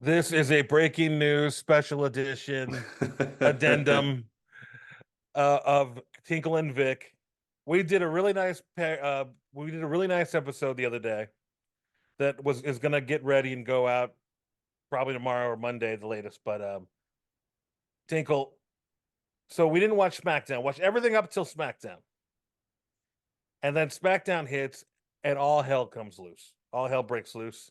This is a breaking news special edition addendum of Tinkle and Vic. We did a really nice episode the other day that is going to get ready and go out probably tomorrow or Monday the latest. But Tinkle, so we didn't watch SmackDown. Watch everything up till SmackDown, and then SmackDown hits, and all hell comes loose. All hell breaks loose.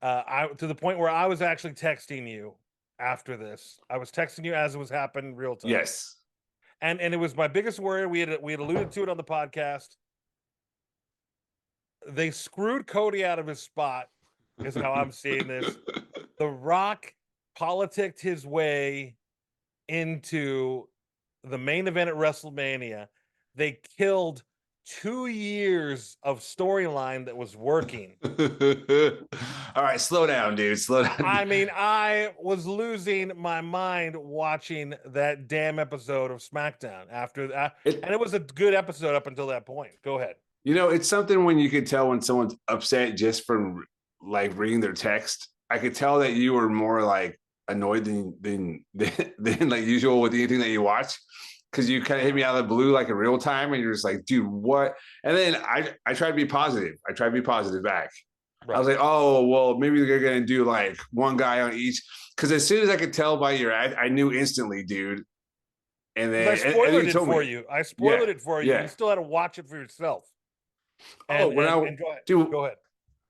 I to the point where I was actually texting you after this. I was texting you as it was happening real time. Yes. And it was my biggest worry. We had alluded to it on the podcast. They screwed Cody out of his spot, is how I'm seeing this. The Rock politicked his way into the main event at WrestleMania. They killed 2 years of storyline that was working. All right, slow down, dude. Slow down. I mean, I was losing my mind watching that damn episode of SmackDown after that. And it was a good episode up until that point. Go ahead. You know, it's something when you could tell when someone's upset just from like reading their text. I could tell that you were more like annoyed than like usual with anything that you watch. Because you kind of hit me out of the blue like in real time, and you're just like, dude, what? And then I tried to be positive. I tried to be positive back. Right. I was like, oh, well, maybe they're going to do like one guy on each. Because as soon as I could tell by your ad, I knew instantly, dude. And then I spoiled it for you. I spoiled it for you. You still had to watch it for yourself. And, go ahead. Dude, go ahead.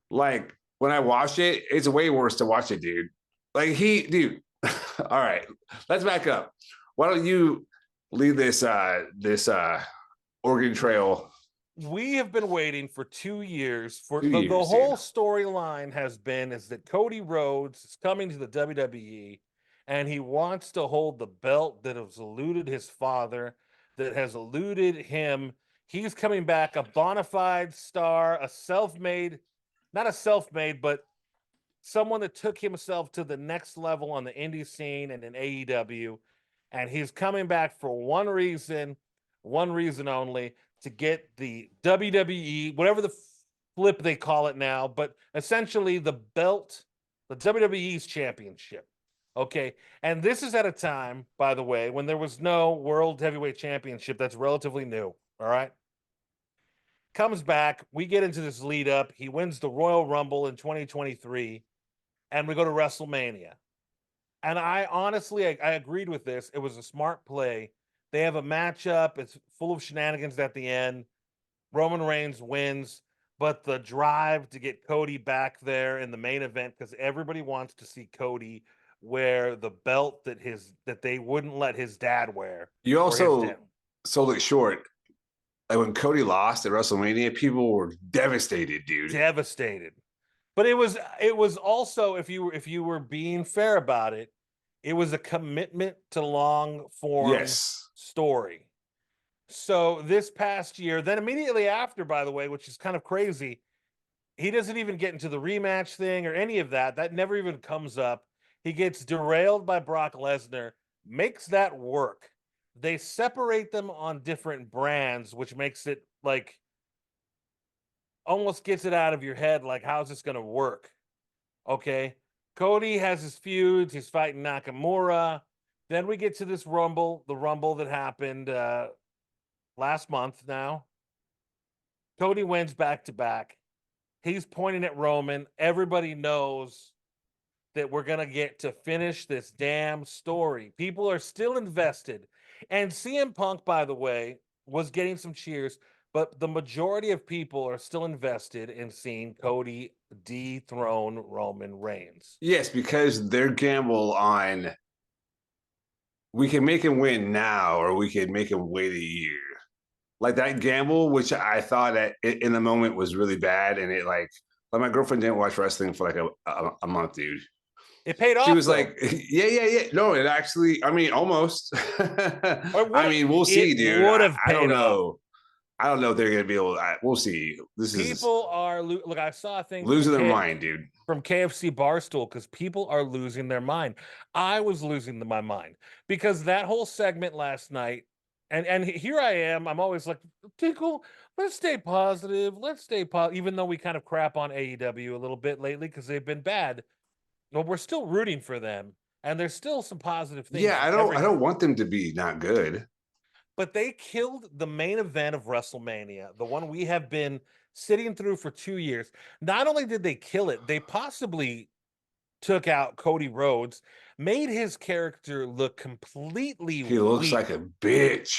Like when I watch it, it's way worse to watch it, dude. Like dude. All right, let's back up. Why don't you lead this Oregon Trail? We have been waiting for 2 years for the whole storyline has been is that Cody Rhodes is coming to the WWE and he wants to hold the belt that has eluded his father, that has eluded him. He's coming back a bona fide star, not a self-made, but someone that took himself to the next level on the indie scene and in AEW. And he's coming back for one reason only, to get the WWE, whatever the flip they call it now, but essentially the belt, the WWE's championship. Okay. And this is at a time, by the way, when there was no World Heavyweight Championship. That's relatively new. All right. Comes back. We get into this lead up. He wins the Royal Rumble in 2023, and we go to WrestleMania. And I honestly, I agreed with this. It was a smart play. They have a matchup. It's full of shenanigans at the end. Roman Reigns wins, but the drive to get Cody back there in the main event, because everybody wants to see Cody wear the belt that they wouldn't let his dad wear. You also sold it short. Like when Cody lost at WrestleMania, people were devastated, dude. Devastated. But it was also, if you were being fair about it, it was a commitment to long form story. So this past year, then immediately after, by the way, which is kind of crazy, he doesn't even get into the rematch thing or any of that. That never even comes up. He gets derailed by Brock Lesnar, makes that work. They separate them on different brands, which makes it like almost gets it out of your head. Like, how's this going to work? Okay. Cody has his feuds. He's fighting Nakamura. Then we get to this Rumble, the Rumble that happened last month now. Cody wins back-to-back. He's pointing at Roman. Everybody knows that we're going to get to finish this damn story. People are still invested. And CM Punk, by the way, was getting some cheers, but the majority of people are still invested in seeing Cody dethrone Roman Reigns. Yes, because their gamble on we can make him win now or we can make him wait a year. Like that gamble, which I thought that in the moment was really bad. And it like my girlfriend didn't watch wrestling for like a month, dude. It paid off. She was like, yeah. No, it actually, I mean, almost. I mean, we'll see, dude. I don't know. I don't know if they're going to be able to. We'll see. People are look. I saw a thing losing their mind, dude, from KFC Barstool, because people are losing their mind. I was losing my mind because that whole segment last night, and here I am. I'm always like, Tinkle, let's stay positive. Let's stay positive, even though we kind of crap on AEW a little bit lately because they've been bad. Well, we're still rooting for them, and there's still some positive things. Yeah, With I everything. don't want them to be not good. But they killed the main event of WrestleMania, the one we have been sitting through for 2 years. Not only did they kill it, they possibly took out Cody Rhodes, made his character look completely He looks like weak. a bitch.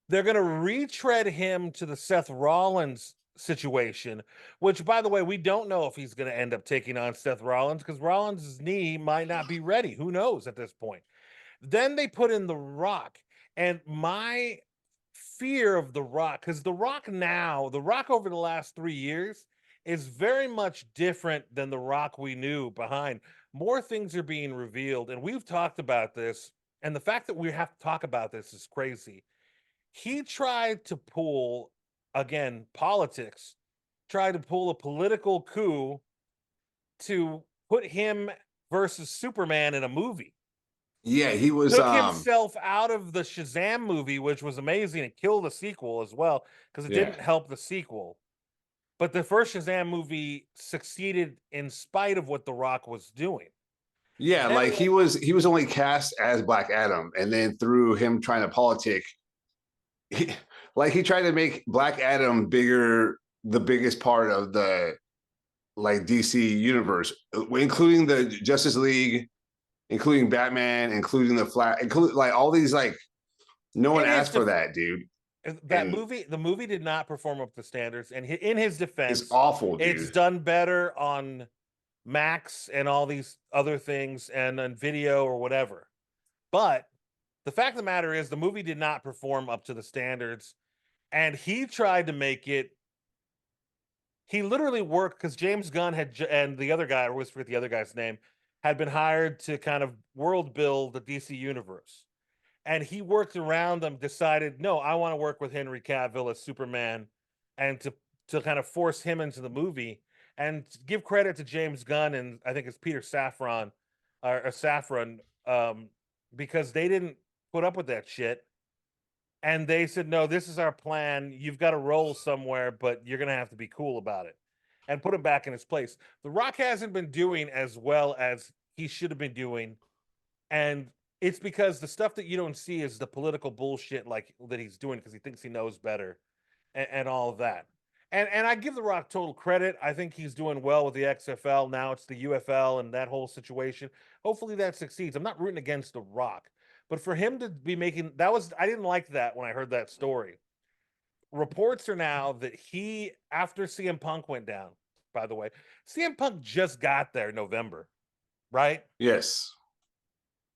They're going to retread him to the Seth Rollins situation, which, by the way, we don't know if he's going to end up taking on Seth Rollins because Rollins' knee might not be ready. Who knows at this point? Then they put in The Rock. And my fear of The Rock, because The Rock over the last 3 years is very much different than The Rock we knew behind. More things are being revealed. And we've talked about this. And the fact that we have to talk about this is crazy. He tried to pull, again, politics, tried to pull a political coup to put him versus Superman in a movie. Yeah, he was Took himself out of the Shazam movie, which was amazing. It killed the sequel as well because it didn't help the sequel. But the first Shazam movie succeeded in spite of what The Rock was doing. Yeah, Then like he was only cast as Black Adam, and then through him trying to politic, he tried to make Black Adam bigger, the biggest part of the like DC universe, including the Justice League, including Batman, including the Flash, including like all these like no one asked for that, dude. That movie, the movie did not perform up to standards, and in his defense, it's awful, dude. It's done better on Max and all these other things and on video or whatever. But the fact of the matter is the movie did not perform up to the standards, and he tried to make it. He literally worked because James Gunn and the other guy, I always forget the other guy's name, had been hired to kind of world build the DC universe. And he worked around them, decided, no, I want to work with Henry Cavill as Superman and to kind of force him into the movie. And give credit to James Gunn and I think it's Peter Safran or Safran, because they didn't put up with that shit. And they said, no, this is our plan. You've got to roll somewhere, but you're going to have to be cool about it and put him back in his place. The Rock hasn't been doing as well as he should have been doing. And it's because the stuff that you don't see is the political bullshit like that he's doing because he thinks he knows better and all of that. And I give The Rock total credit. I think he's doing well with the XFL. Now it's the UFL and that whole situation. Hopefully that succeeds. I'm not rooting against The Rock. But for him to be making I didn't like that when I heard that story. Reports are now that he, after CM Punk went down, by the way, CM Punk just got there November, right? Yes.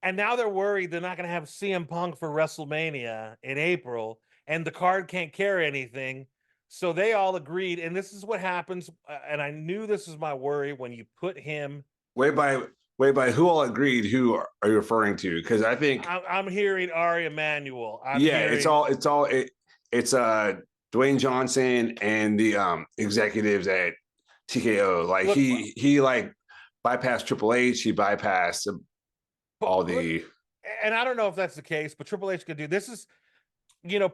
And now they're worried they're not going to have CM Punk for WrestleMania in April, and the card can't carry anything. So they all agreed, and this is what happens. And I knew this was my worry when you put him. Wait by who all agreed? Who are you referring to? Because I think I'm hearing Ari Emanuel. It's Dwayne Johnson and the executives at TKO. Like he like bypassed Triple H. He bypassed all the. And I don't know if that's the case, but Triple H could do this. Is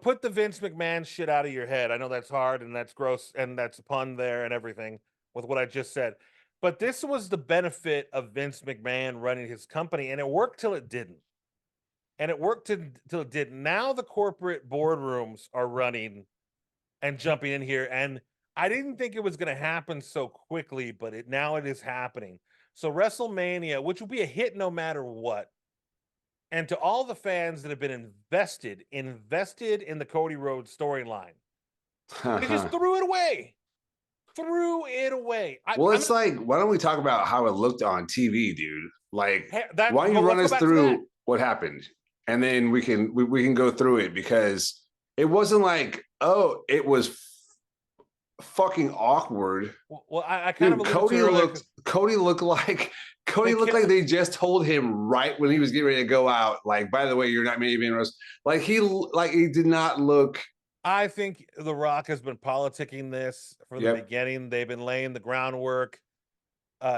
put the Vince McMahon shit out of your head. I know that's hard and that's gross and that's a pun there and everything with what I just said. But this was the benefit of Vince McMahon running his company, and it worked till it didn't. And it worked till it didn't. Now the corporate boardrooms are running and jumping in here. And I didn't think it was going to happen so quickly, but now it is happening. So WrestleMania, which will be a hit no matter what, and to all the fans that have been invested in the Cody Rhodes storyline, they just threw it away. It's like, why don't we talk about how it looked on TV, dude? Like, why don't you run us through what happened, and then we can go through it, because it wasn't like, oh, it was fucking awkward. Well, I kind of Cody looked like they just told him right when he was getting ready to go out, like, by the way, you're not main event roast. Like he did not look. I think The Rock has been politicking this from the beginning. They've been laying the groundwork.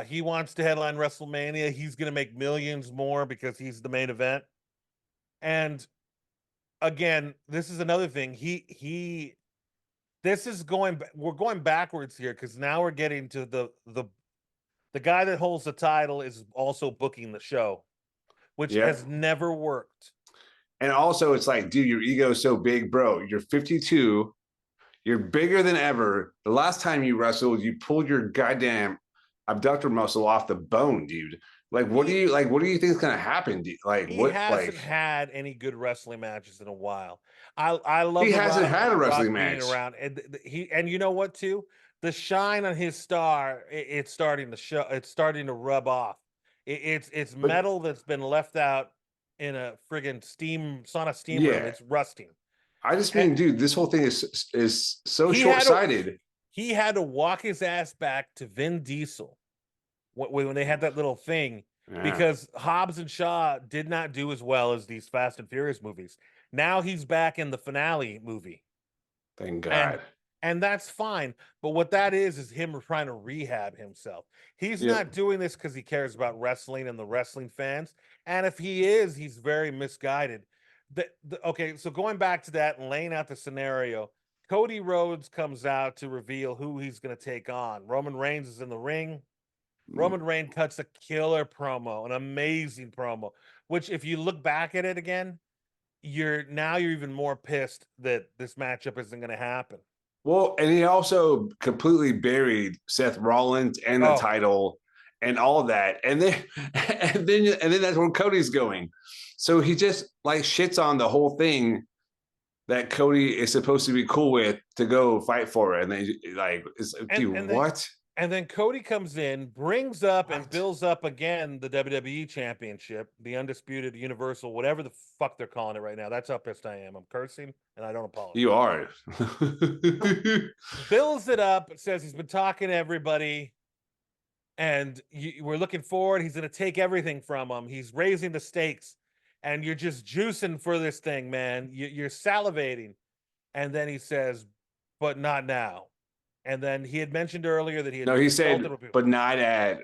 He wants to headline WrestleMania. He's going to make millions more because he's the main event. And again, this is another thing. We're going backwards here because now we're getting to the The guy that holds the title is also booking the show, which has never worked. And also, it's like, dude, your ego is so big, bro. You're 52. You're bigger than ever. The last time you wrestled, you pulled your goddamn abductor muscle off the bone, dude. Like, what do you think is gonna happen? Like, he what? hasn't Like, had any good wrestling matches in a while. I love. He hasn't had a wrestling match. Being around, and you know what too? The shine on his star, it's starting to show. It's starting to rub off. It's metal that's been left out in a friggin' sauna steam room. It's rusting. I just mean, dude, this whole thing is so short-sighted. He had to walk his ass back to Vin Diesel when they had that little thing because Hobbs and Shaw did not do as well as these Fast and Furious movies. Now he's back in the finale movie. Thank God. And that's fine. But what that is him trying to rehab himself. He's not doing this because he cares about wrestling and the wrestling fans. And if he is, he's very misguided. Okay, so going back to that and laying out the scenario, Cody Rhodes comes out to reveal who he's going to take on. Roman Reigns is in the ring. Roman Reigns cuts a killer promo, an amazing promo, which if you look back at it again, you're even more pissed that this matchup isn't going to happen. Well, and he also completely buried Seth Rollins and the title and all of that. And then that's where Cody's going. So he just like shits on the whole thing that Cody is supposed to be cool with to go fight for it. And they like, what? And then Cody comes in, brings up and builds up again the WWE Championship, the Undisputed Universal, whatever the fuck they're calling it right now. That's how pissed I am. I'm cursing, and I don't apologize. You are. Builds it up, says he's been talking to everybody, and we're looking forward. He's going to take everything from him. He's raising the stakes, and you're just juicing for this thing, man. You're salivating. And then he says, but not now. And then he had mentioned earlier that he said, but not at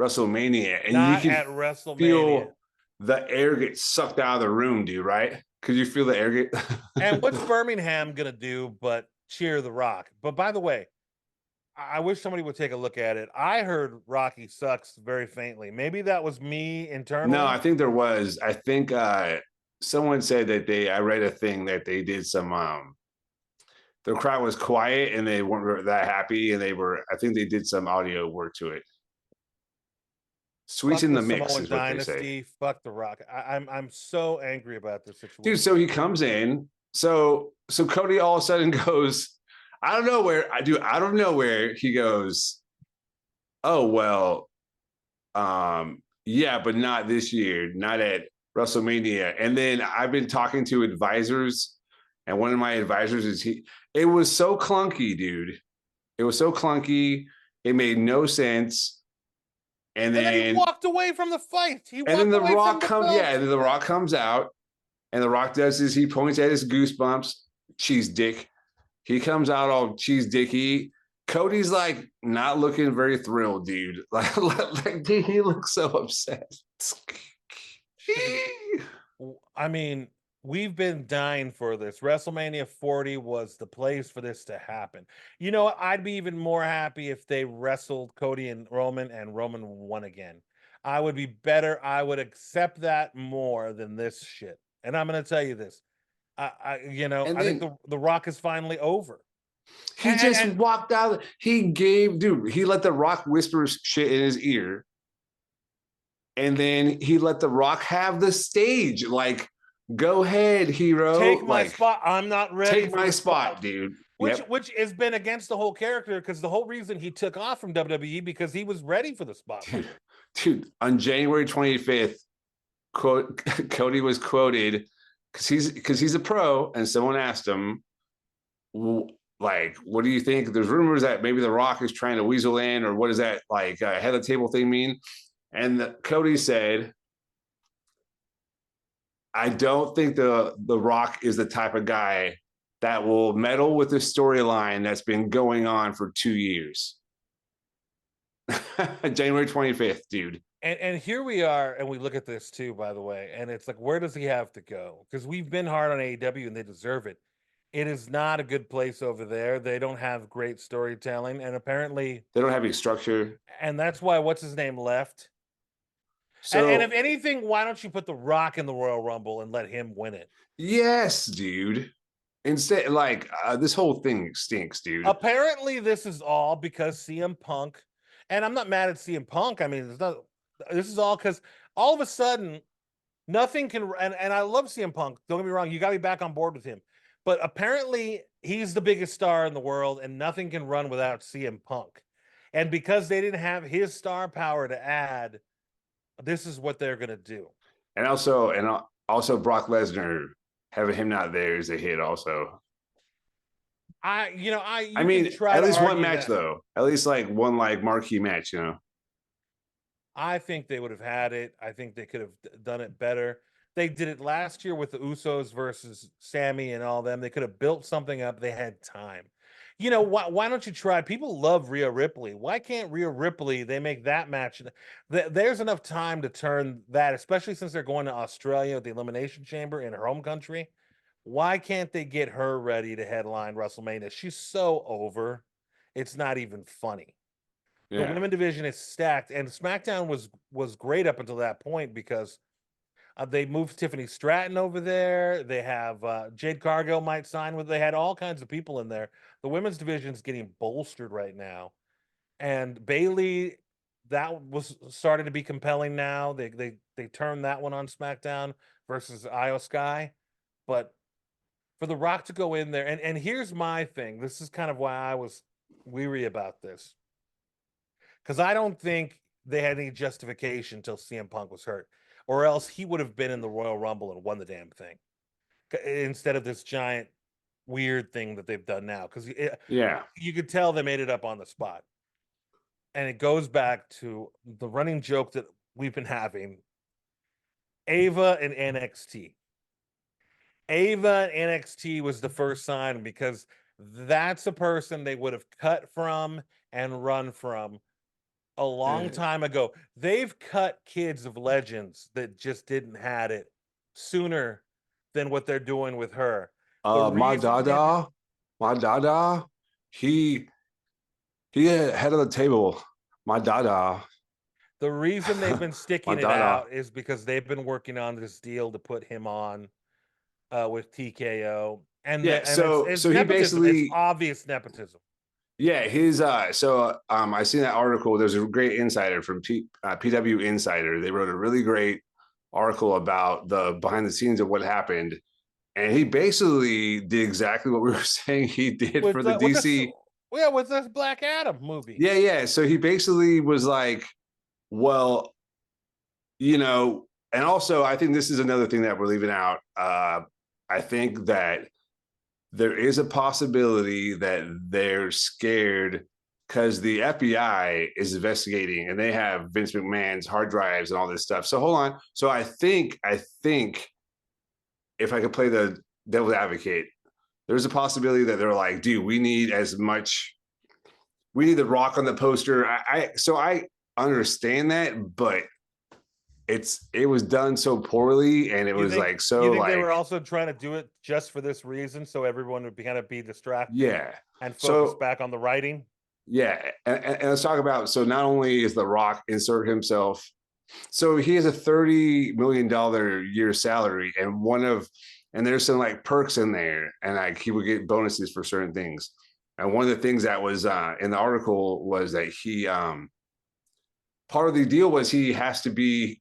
WrestleMania. And not you can at WrestleMania. Feel the air get sucked out of the room, dude, right? Could you feel the air get? And what's Birmingham going to do but cheer The Rock? But by the way, I wish somebody would take a look at it. I heard Rocky sucks very faintly. Maybe that was me internally. No, I think there was. I think someone said that I read a thing that they did some the crowd was quiet and they weren't that happy, and I think they did some audio work to it. Sweeten the mix is what Dynasty, they say. Fuck The Rock. I'm so angry about this situation. Dude, so he comes in. So Cody all of a sudden goes, out of nowhere, he goes, oh, well, yeah, but not this year, not at WrestleMania. And then I've been talking to advisors, and one of my advisors it was so clunky, dude. It was so clunky. It made no sense. And then he walked away from the fight. And then The Rock comes out, and The Rock does this. He points at his goosebumps, cheese dick. He comes out all cheese dicky. Cody's like not looking very thrilled, dude. Like dude, he looks so upset. I mean, we've been dying for this. WrestleMania 40 was the place for this to happen. You know what? I'd be even more happy if they wrestled Cody and Roman won again. I would be better. I would accept that more than this shit. And I'm going to tell you this. I think the Rock is finally over. He just walked out. He let The Rock whisper shit in his ear. And then he let The Rock have the stage. Like, go ahead, hero. Take my spot. I'm not ready. Take my spot, dude. Which has been against the whole character, because the whole reason he took off from WWE because he was ready for the spot. Dude, on January 25th, Cody was quoted because he's a pro, and someone asked him, like, what do you think? There's rumors that maybe The Rock is trying to weasel in, or what does that like head of the table thing mean? And Cody said, I don't think the Rock is the type of guy that will meddle with the storyline that's been going on for 2 years. January 25th, dude. And here we are, and we look at this too, by the way, and it's like, where does he have to go? Because we've been hard on AEW, and they deserve it. It is not a good place over there. They don't have great storytelling, and apparently They don't have any structure. and that's why what's his name left. And if So anything, why don't you put The Rock in the Royal Rumble and let him win it? yes, dude. Instead, like this whole thing stinks, dude. Apparently, this is all because CM Punk, and I'm not mad at CM Punk. I mean, it's not. This is all because all of a sudden, nothing can. And I love CM Punk. Don't get me wrong. You got to be back on board with him. But apparently, he's the biggest star in the world, and nothing can run without CM Punk. And because they didn't have his star power to add, this is what they're gonna do. And also Brock Lesnar, having him not there is a hit. Also, I mean, can try at to least one argue match that. though. At least like one like marquee match, you know. I think they would have had it. I think they could have done it better. They did it last year with the Usos versus Sammy and all them. They could have built something up. They had time. Why don't you try? People love Rhea Ripley. Why can't Rhea Ripley, they make that match? There's enough time to turn that, especially since they're going to Australia with the Elimination Chamber in her home country. Why can't they get her ready to headline WrestleMania? She's so over. It's not even funny. The Yeah. women division is stacked, and SmackDown was great up until that point because they moved Tiffany Stratton over there. They have Jade Cargill might sign with. They had all kinds of people in there. The women's division is getting bolstered right now, and Bailey, that was starting to be compelling now. They turned that one on SmackDown versus Io Sky, but for The Rock to go in there, and here's my thing. This is kind of why I was weary about this, because I don't think they had any justification until CM Punk was hurt, or else he would have been in the Royal Rumble and won the damn thing instead of this giant weird thing that they've done now. Because Yeah. you could tell they made it up on the spot, and it goes back to the running joke that we've been having: Ava and NXT. Ava and NXT was the first sign because that's a person they would have cut from and run from a long time ago. They've cut kids of legends that just didn't had it sooner than what they're doing with her. The My reason dada, he head of the table. My dada, the reason they've been my sticking it dada. out is because they've been working on this deal to put him on with TKO, and Yeah. it's So he nepotism. It's basically, obvious nepotism. yeah, his I seen that article. There's a great insider from PW Insider. They wrote a really great article about the behind the scenes of what happened. And he basically did exactly what we were saying he did for the DC. With this Black Adam movie. Yeah, yeah. So he basically was like, well, and also I think this is another thing that we're leaving out. I think that there is a possibility that they're scared because the FBI is investigating and they have Vince McMahon's hard drives and all this stuff. So hold on. So I think if I could play the devil's advocate, there's a possibility that they're like, dude, we need The Rock on the poster. I understand that, but it was done so poorly, and it was like so you think like they were also trying to do it just for this reason, so everyone would kind of be distracted, yeah, and focus back on the writing. Yeah, and let's talk about, so not only is The Rock insert himself, so he has a $30 million year salary, and there's some like perks in there, and like he would get bonuses for certain things. And one of the things that was in the article was that he part of the deal was he has to be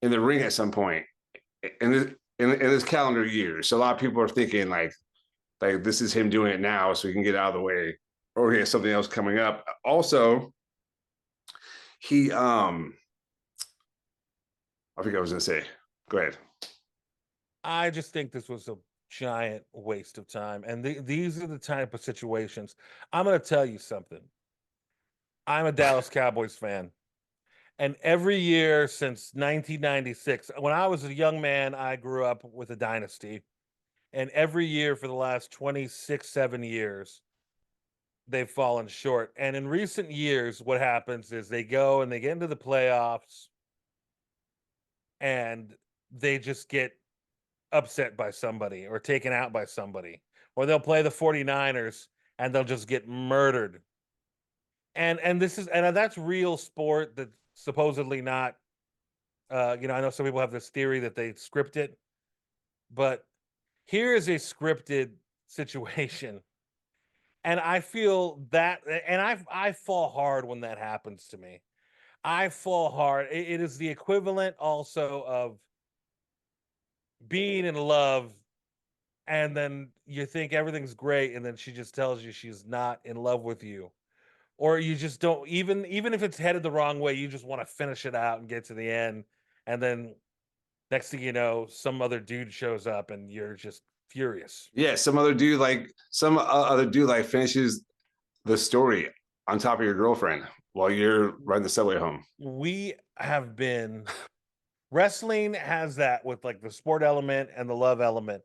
in the ring at some point in this calendar year. So a lot of people are thinking like this is him doing it now so he can get out of the way, or he has something else coming up. Also, he I think I was gonna say, go ahead. I just think this was a giant waste of time, and these are the type of situations. I'm going to tell you something. I'm a Dallas Cowboys fan, and every year since 1996, when I was a young man, I grew up with a dynasty, and every year for the last 26, 7 years, they've fallen short. And in recent years, what happens is they go and they get into the playoffs, and they just get upset by somebody or taken out by somebody, or they'll play the 49ers and they'll just get murdered. And that's real sport that's supposedly not I know some people have this theory that they script it, but here is a scripted situation. And I feel that, and I fall hard when that happens to me. I fall hard. It is the equivalent also of being in love, and then you think everything's great, and then she just tells you she's not in love with you, or you just don't, even if it's headed the wrong way, you just want to finish it out and get to the end, and then next thing you know, some other dude shows up, and you're just furious. Yeah, some other dude like finishes the story on top of your girlfriend while you're riding the subway home. We have been Wrestling has that with like the sport element and the love element.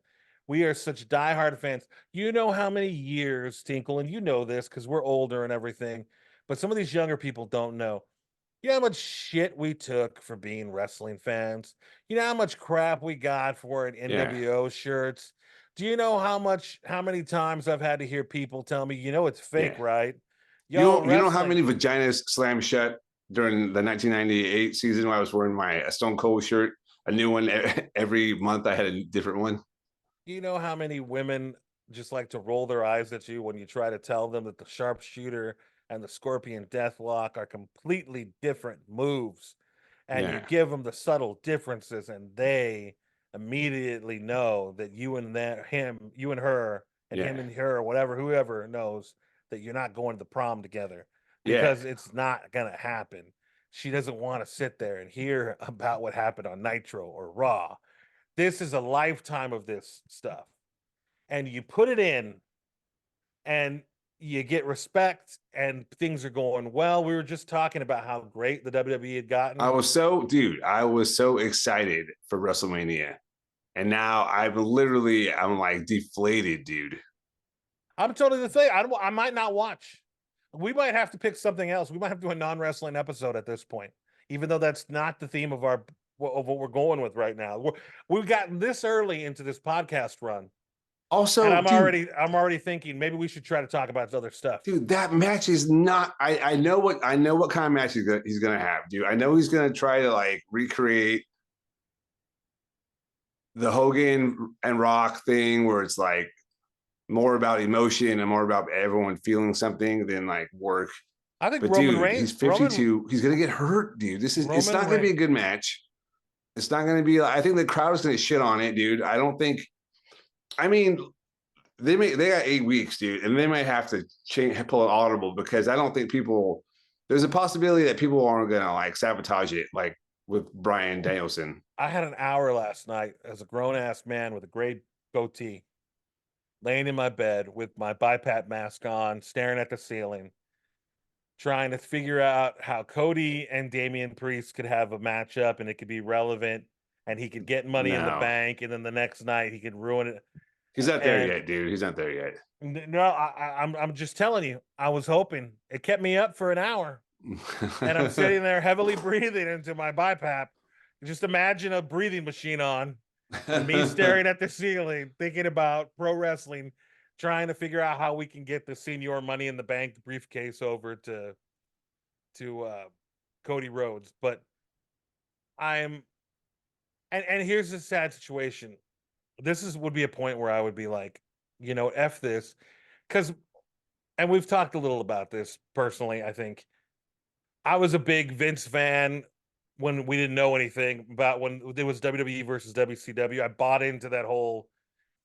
We are such diehard fans. You know how many years, Tinkle, and you know this because we're older and everything, but some of these younger people don't know. You know how much shit we took for being wrestling fans? You know how much crap we got for wearing NWO shirts? Do you know how many times I've had to hear people tell me, it's fake, right? You know how many vaginas slammed shut during the 1998 season when I was wearing my Stone Cold shirt, a new one every month. I had a different one. You know how many women just like to roll their eyes at you when you try to tell them that the sharpshooter and the scorpion deathlock are completely different moves, and you give them the subtle differences, and they immediately know that you and her, and him and her, whatever, whoever knows that you're not going to the prom together because it's not gonna happen. She doesn't want to sit there and hear about what happened on Nitro or Raw. This is a lifetime of this stuff. And you put it in and you get respect and things are going well. We were just talking about how great the WWE had gotten. I was so excited for WrestleMania. And now I'm like deflated, dude. I'm totally the same. I might not watch. We might have to pick something else. We might have to do a non-wrestling episode at this point, even though that's not the theme of what we're going with right now. We've gotten this early into this podcast run. Also, and I'm already thinking maybe we should try to talk about other stuff. Dude, that match is not. I know what kind of match he's gonna have, dude. I know he's gonna try to like recreate the Hogan and Rock thing, where it's like more about emotion and more about everyone feeling something than like work. I think Roman Reigns. He's 52. He's gonna get hurt, dude. It's not gonna be a good match. It's not gonna be. I think the crowd is gonna shit on it, dude. I don't think. I mean, they got 8 weeks, dude, and they might have to pull an audible because I don't think people. There's a possibility that people aren't gonna like sabotage it, like with Bryan Danielson. I had an hour last night as a grown ass man with a gray goatee, laying in my bed with my BiPAP mask on, staring at the ceiling, trying to figure out how Cody and Damian Priest could have a matchup and it could be relevant and he could get money in the bank, and then the next night he could ruin it. He's not there yet, dude. He's not there yet. No, I'm just telling you. I was hoping. It kept me up for an hour, and I'm sitting there heavily breathing into my BiPAP. Just imagine a breathing machine on, and me staring at the ceiling, thinking about pro wrestling, trying to figure out how we can get the senior Money in the Bank briefcase over to Cody Rhodes. But and here's the sad situation. This would be a point where I would be like, F this. And we've talked a little about this personally, I think. I was a big Vince fan when we didn't know anything about when it was WWE versus WCW. I bought into that whole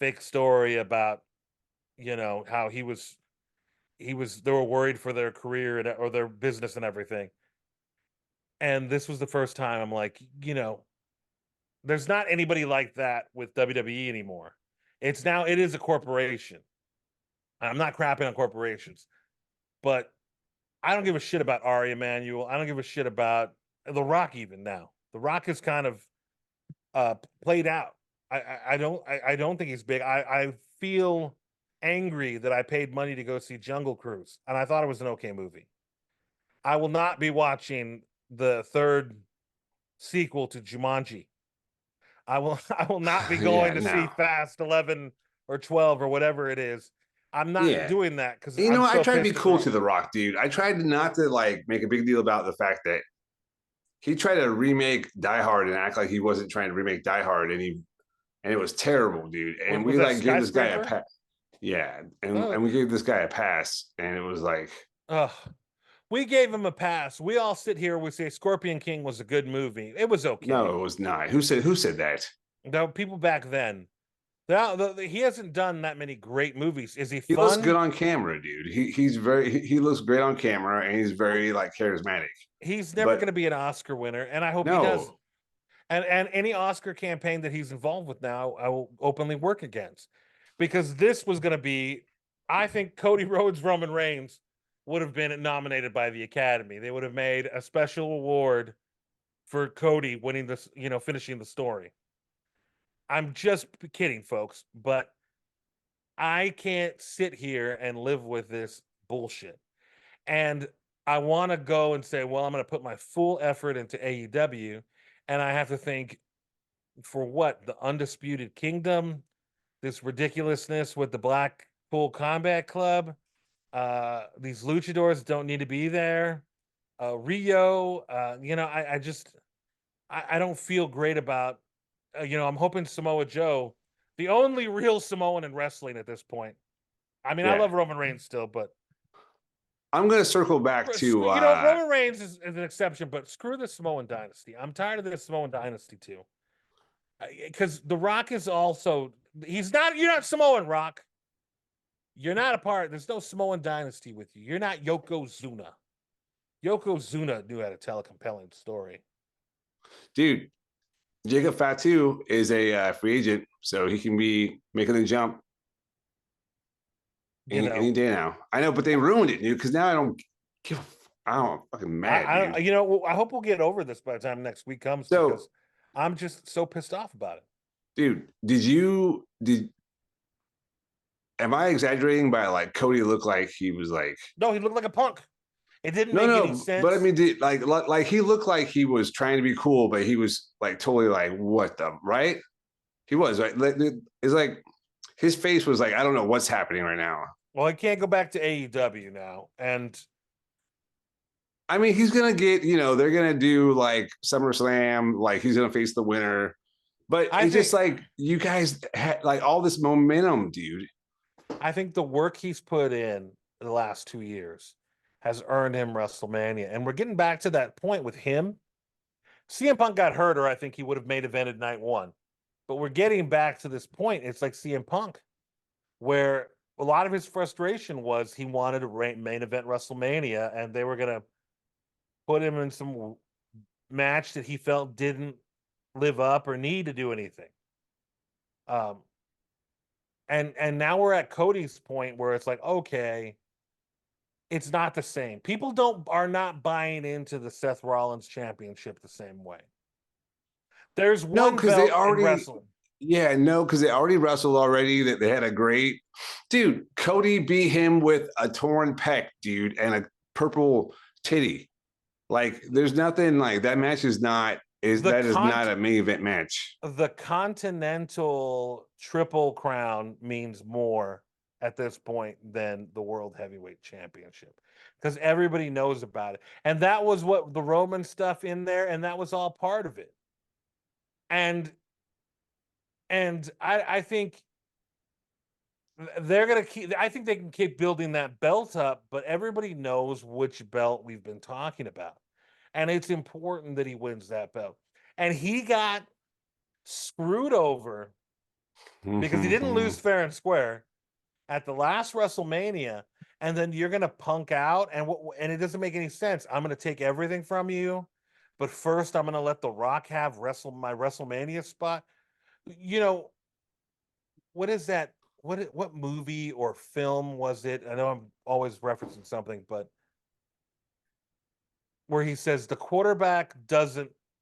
fake story about, how they were worried for their career or their business and everything. And this was the first time I'm like, there's not anybody like that with WWE anymore. It is a corporation. I'm not crapping on corporations, but I don't give a shit about Ari Emanuel. I don't give a shit about The Rock even now. The Rock is kind of played out. I don't think he's big. I feel angry that I paid money to go see Jungle Cruise, and I thought it was an okay movie. I will not be watching the third sequel to Jumanji. I will not be going to see Fast 11 or 12 or whatever it is. I'm not Yeah. doing that because You I'm know, I so tried to be pissed at cool Rock. to The Rock, dude. I tried not to like make a big deal about the fact that he tried to remake Die Hard and act like he wasn't trying to remake Die Hard, and it was terrible, dude. And Was we that like gave this guy a Skyscraper? pass. Yeah, and we Oh, gave this guy a pass, and it was like, we gave him a pass. We all sit here. We say Scorpion King was a good movie. It was okay. no, it was not. Who said that? The people back then. He hasn't done that many great movies. Is he He looks good fun? on camera, dude. He looks great on camera, and he's very like charismatic. He's never But going to be an Oscar winner, and I hope he does. no, And any Oscar campaign that he's involved with now, I will openly work against, because this was going to be, I think Cody Rhodes, Roman Reigns would have been nominated by the Academy. They would have made a special award for Cody winning this, finishing the story. I'm just kidding, folks, but I can't sit here and live with this bullshit. And I want to go and say, well, I'm going to put my full effort into AEW, and I have to think, for what? The Undisputed Kingdom, this ridiculousness with the Blackpool Combat Club, these luchadors don't need to be there. Rio, I don't feel great about, I'm hoping Samoa Joe, the only real Samoan in wrestling at this point. I mean, I yeah. love Roman Reigns still, but I'm gonna circle back to Roman Reigns is an exception, but screw the Samoan dynasty. I'm tired of the Samoan dynasty too. Because The Rock is also, you're not Samoan, Rock. You're not a part. There's no Samoan dynasty with you. You're not Yokozuna. Yokozuna knew how to tell a compelling story. dude. Jacob Fatu is a free agent, so he can be making the jump any day now. I know, but they ruined it, dude. Because now I don't give. I'm fucking mad, dude. I hope we'll get over this by the time next week comes, So, because I'm just so pissed off about it. dude, did am I exaggerating by like Cody looked like he was like No, he looked like a punk. It didn't no make no any sense. but I mean like he looked like he was trying to be cool, but he was like totally like what the right? He was right. It's like his face was like I don't know what's happening right now. Well, I can't go back to AEW now, and I mean he's gonna get they're gonna do like SummerSlam, like he's gonna face the winner, but it's just like you guys had like all this momentum, dude. I think the work he's put in the last 2 years has earned him WrestleMania. And we're getting back to that point with him. CM Punk got hurt, or I think he would have main evented night one. But we're getting back to this point. It's like CM Punk, where a lot of his frustration was he wanted to main event WrestleMania, and they were going to put him in some match that he felt didn't live up or need to do anything. And now we're at Cody's point where it's like, okay, it's not the same. People are not buying into the Seth Rollins championship the same way. There's one because belt in wrestling. Yeah, no, because they already wrestled already. That they had a great dude. Cody beat him with a torn pec, dude, and a purple titty. Like, there's nothing like that match is not not a main event match. The Continental Triple Crown means more at this point than the World Heavyweight Championship, because everybody knows about it. And that was what the Roman stuff in there, and that was all part of it. And I think they're going to keep, I think they can keep building that belt up, but everybody knows which belt we've been talking about. And it's important that he wins that belt. And he got screwed over because he didn't lose fair and square at the last WrestleMania. And then you're going to punk out, and it doesn't make any sense. I'm going to take everything from you, but first I'm going to let The Rock have my WrestleMania spot. What is that? What movie or film was it? I know I'm always referencing something, but where he says the quarterback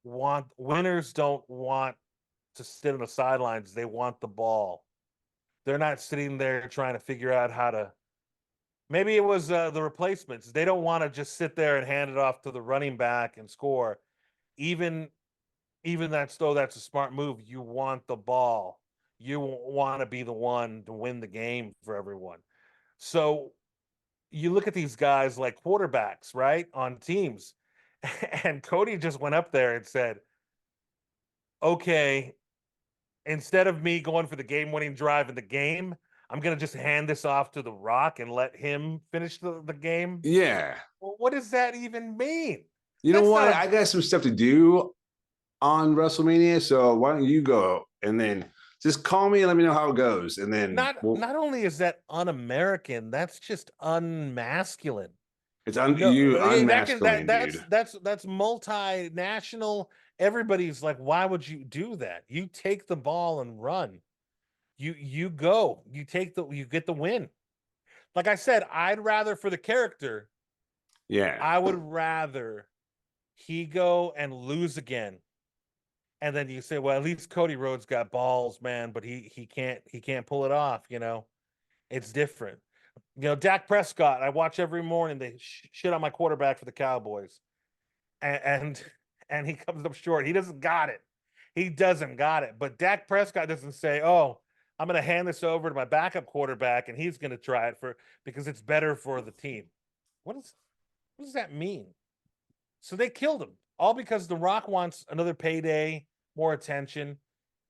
winners don't want to sit on the sidelines. They want the ball. They're not sitting there trying to figure out how to. Maybe it was the replacements. They don't want to just sit there and hand it off to the running back and score. Even that's a smart move. You want the ball. You want to be the one to win the game for everyone. So you look at these guys like quarterbacks, right, on teams. And Cody just went up there and said, okay, instead of me going for the game-winning drive in the game, I'm going to just hand this off to The Rock and let him finish the game. Yeah. Well, what does that even mean? You know what? I got some stuff to do on WrestleMania, so why don't you go and then just call me and let me know how it goes. And then not only is that un-American, that's just unmasculine. It's unmasculine, dude. That's multinational. Everybody's like, why would you do that? You take the ball and run. You go. You get the win. Like I said, I'd rather for the character. Yeah. I would rather he go and lose again. And then you say, well, at least Cody Rhodes got balls, man, but he can't pull it off, you know. It's different. You know, Dak Prescott, I watch every morning. They shit on my quarterback for the Cowboys. And he comes up short. He doesn't got it. He doesn't got it. But Dak Prescott doesn't say, oh, I'm going to hand this over to my backup quarterback and he's going to try it because it's better for the team. What does that mean? So they killed him all because The Rock wants another payday, more attention.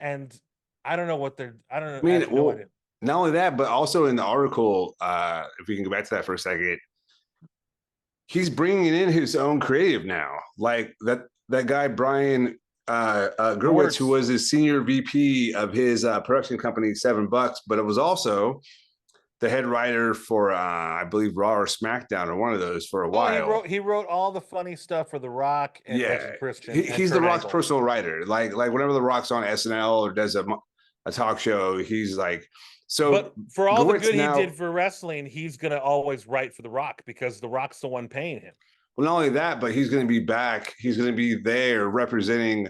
And I don't know what I don't know. I mean, well, not only that, but also in the article, if we can go back to that for a second, he's bringing in his own creative now. Like that guy, Brian Gerwitz, who was his senior VP of his production company, $7, but it was also the head writer for I believe Raw or Smackdown or one of those for a while. He wrote all the funny stuff for The Rock and Christian. He's The Rock's personal writer. Like whenever The Rock's on SNL or does a talk show, he's like. So, but for all the good he did for wrestling, he's gonna always write for The Rock because The Rock's the one paying him. Well, not only that, but he's going to be back. He's going to be there representing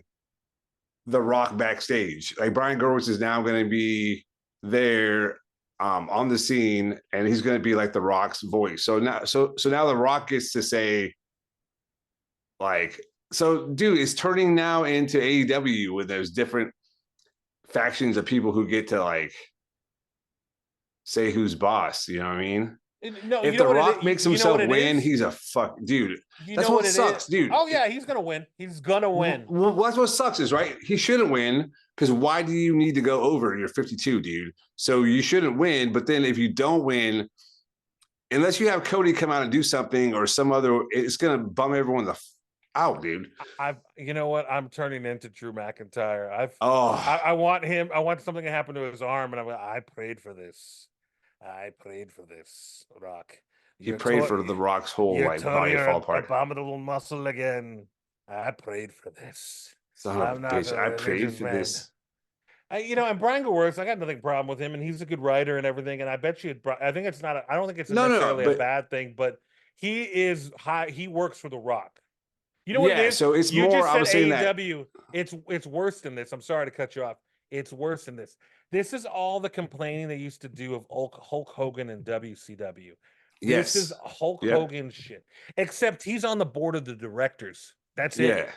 The Rock backstage. Like Brian Gerwitz is now going to be there on the scene, and he's going to be like The Rock's voice. So now The Rock gets to say, like, so dude, it's turning now into AEW with those different factions of people who get to like say who's boss. You know what I mean? No, if The Rock makes himself win, he's a fuck dude. That's what sucks, dude. Oh yeah, he's gonna win. He's gonna win. Well, that's what sucks is right. He shouldn't win because why do you need to go over? You're 52, dude. So you shouldn't win. But then if you don't win, unless you have Cody come out and do something or some other, it's gonna bum everyone out, dude. You know what? I'm turning into Drew McIntyre. I want him. I want something to happen to his arm, and I prayed for this. I prayed for this, Rock. He prayed for The Rock's whole like body to fall apart. Abominable muscle again. I prayed for this. I prayed for this. And Brian Gerwitz, I got nothing problem with him, and he's a good writer and everything. And I bet you, I think it's not. I don't think it's necessarily a bad thing, but he is high. He works for The Rock. You know what it is? So it's you more. Just I was saying AEW. It's worse than this. I'm sorry to cut you off. It's worse than this. This is all the complaining they used to do of Hulk Hogan and WCW. Yes. This is Hulk Hogan shit. Except he's on the board of the directors. That's it. Yeah.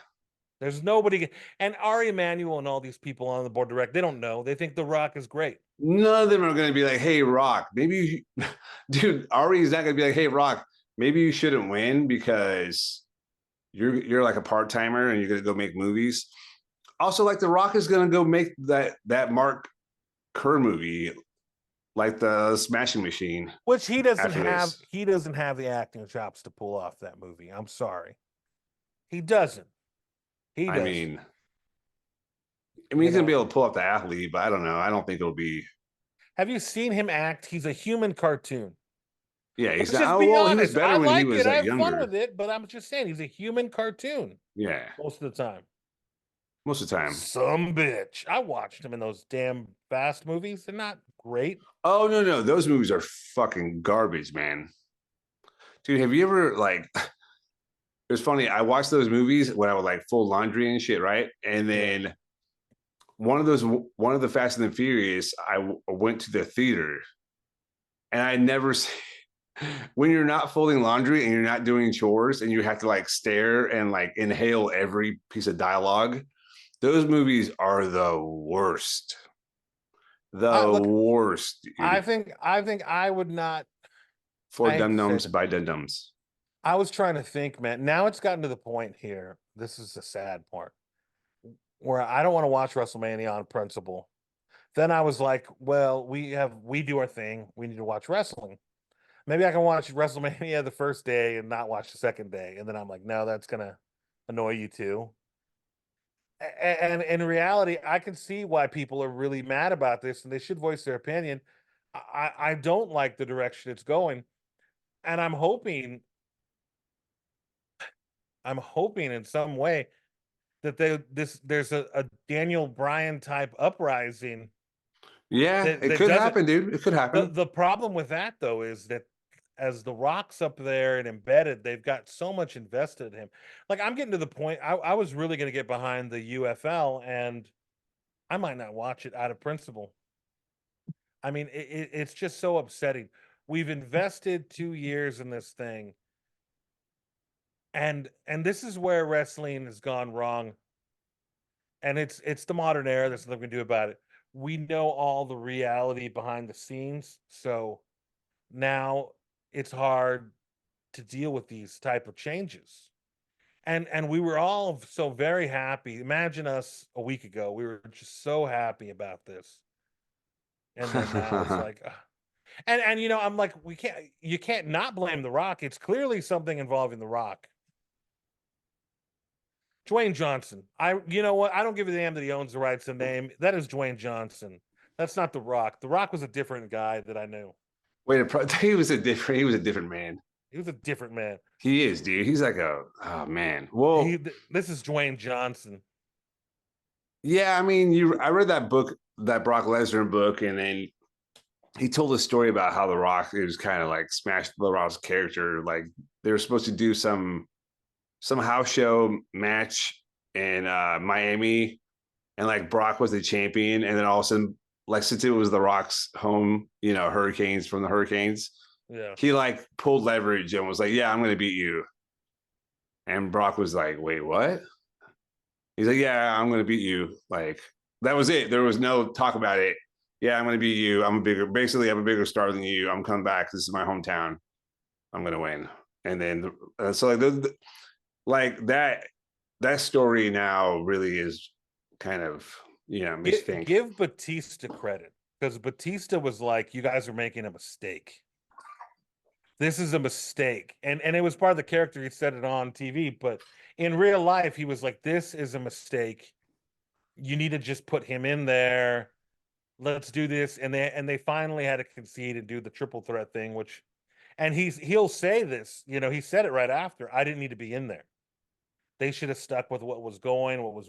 There's nobody. And Ari Emanuel and all these people on the board of directors, they don't know. They think The Rock is great. None of them are going to be like, hey, Rock, maybe dude, Ari's not going to be like, hey, Rock, maybe you shouldn't win because you're like a part-timer and you're going to go make movies. Also, like The Rock is going to go make that Mark Kerr movie, like the Smashing Machine, which he doesn't have. He doesn't have the acting chops to pull off that movie. I'm sorry, he doesn't. He does. I mean, he's going to be able to pull off the athlete, but I don't know. I don't think it'll be. Have you seen him act? He's a human cartoon. Yeah, he's not. Well, he was better when he was I have younger. fun with it, but I'm just saying he's a human cartoon. Yeah, most of the time. Most of the time. Some bitch. I watched him in those damn Fast movies. They're not great. Oh, no. Those movies are fucking garbage, man. Dude, have you ever, like, it was funny. I watched those movies when I was, like, full laundry and shit, right? And then one of the Fast and the Furious, I went to the theater. And I never when you're not folding laundry and you're not doing chores and you have to, like, stare and, like, inhale every piece of dialogue, those movies are the worst. worst. Dude. I think I would not. For dum-dums by dum-dums. I was trying to think, man. Now it's gotten to the point here. This is the sad part where I don't want to watch WrestleMania on principle. Then I was like, well, we do our thing. We need to watch wrestling. Maybe I can watch WrestleMania the first day and not watch the second day. And then I'm like, no, that's gonna annoy you too. And in reality, I can see why people are really mad about this, and they should voice their opinion. I don't like the direction it's going, and I'm hoping in some way that there's a Daniel Bryan type uprising. Yeah, it could happen, dude. It could happen. The problem with that though is that as the Rock's up there and embedded, they've got so much invested in him. Like I'm getting to the point I was really going to get behind the UFL, and I might not watch it out of principle. I mean, it's just so upsetting. We've invested 2 years in this thing, and this is where wrestling has gone wrong. And it's the modern era. There's nothing we can do about it. We know all the reality behind the scenes, so now it's hard to deal with these type of changes. And we were all so very happy. Imagine us a week ago. We were just so happy about this. And then now it's like and you know, I'm like, you can't not blame The Rock. It's clearly something involving The Rock. Dwayne Johnson. You know what? I don't give a damn that he owns the rights to name. That is Dwayne Johnson. That's not The Rock. The Rock was a different guy that I knew. Wait, he was a different man. He was a different man. He is, dude. He's like oh man. Well, this is Dwayne Johnson. Yeah, I mean, I read that book, that Brock Lesnar book, and then he told a story about how The Rock, it was kind of like smashed The Rock's character. Like they were supposed to do some house show match in Miami, and like Brock was the champion, and then all of a sudden, like since it was The Rock's home, you know, Hurricanes from the Hurricanes, yeah, he like pulled leverage and was like, "Yeah, I'm going to beat you," and Brock was like, "Wait, what?" He's like, "Yeah, I'm going to beat you." Like that was it. There was no talk about it. Yeah, I'm going to beat you. I'm a bigger star than you. I'm coming back. This is my hometown. I'm going to win. And then so like that story now really is kind of, makes me think. Give Batista credit, because Batista was like, you guys are making a mistake. This is a mistake. And it was part of the character. He said it on TV, but in real life, he was like, this is a mistake. You need to just put him in there. Let's do this. And they finally had to concede and do the triple threat thing, and he'll say this, he said it right after, I didn't need to be in there. They should have stuck with what was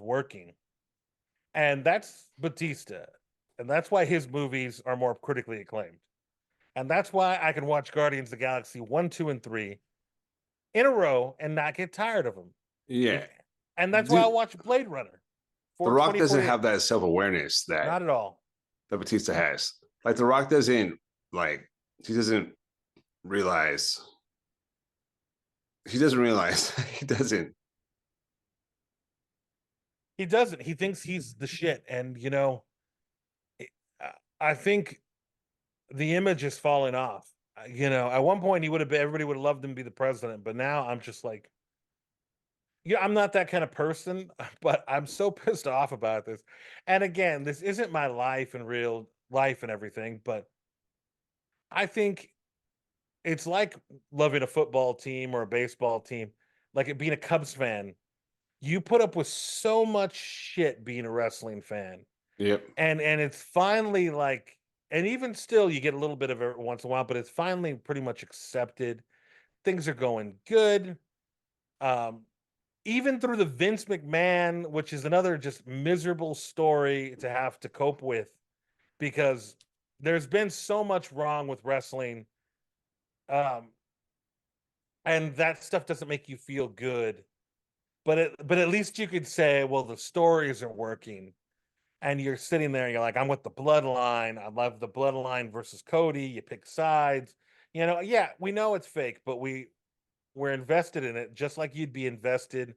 working. And that's Batista. And that's why his movies are more critically acclaimed. And that's why I can watch Guardians of the Galaxy 1, 2, and 3 in a row and not get tired of them. Yeah. And that's why I watch Blade Runner. The Rock doesn't have that self-awareness that not at all that Batista has. Like The Rock doesn't he doesn't realize. He doesn't realize. He doesn't. He doesn't. He thinks he's the shit. And, I think the image is falling off. At one point everybody would have loved him to be the president, but now I'm just like, I'm not that kind of person, but I'm so pissed off about this. And again, this isn't my life and real life and everything, but I think it's like loving a football team or a baseball team, like it being a Cubs fan. You put up with so much shit being a wrestling fan. Yep. And it's finally like, and even still you get a little bit of it once in a while, but it's finally pretty much accepted. Things are going good. Even through the Vince McMahon, which is another just miserable story to have to cope with, because there's been so much wrong with wrestling. And that stuff doesn't make you feel good. But at least you could say, well, the stories are working. And you're sitting there, you're like, I'm with the bloodline. I love the bloodline versus Cody. You pick sides. Yeah, we know it's fake, but we're invested in it, just like you'd be invested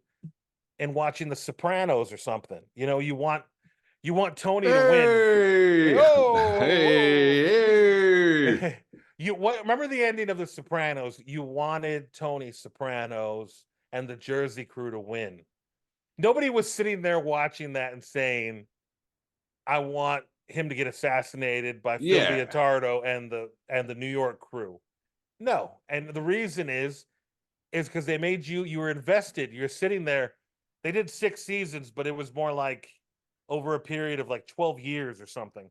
in watching The Sopranos or something. You want You want Tony to win. Hey, hey. You what? Remember the ending of The Sopranos? You wanted Tony Sopranos and the Jersey Crew to win. Nobody was sitting there watching that and saying, "I want him to get assassinated by Phil Yeah. Viatardo and the New York Crew." No, and the reason is because they made you were invested. You're sitting there. They did 6 seasons, but it was more like over a period of like 12 years or something.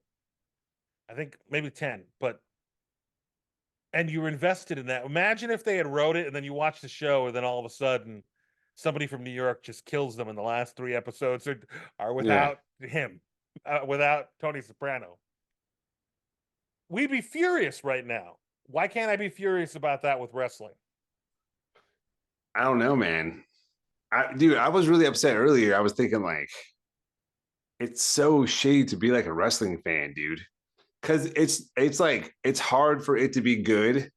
I think maybe 10, but and you were invested in that. Imagine if they had wrote it and then you watch the show and then all of a sudden somebody from New York just kills them in the last 3 episodes or without him, without Tony Soprano. We'd be furious right now. Why can't I be furious about that with wrestling? I don't know, man. I was really upset earlier. I was thinking like, it's so shitty to be like a wrestling fan, dude. Because it's like it's hard for it to be good,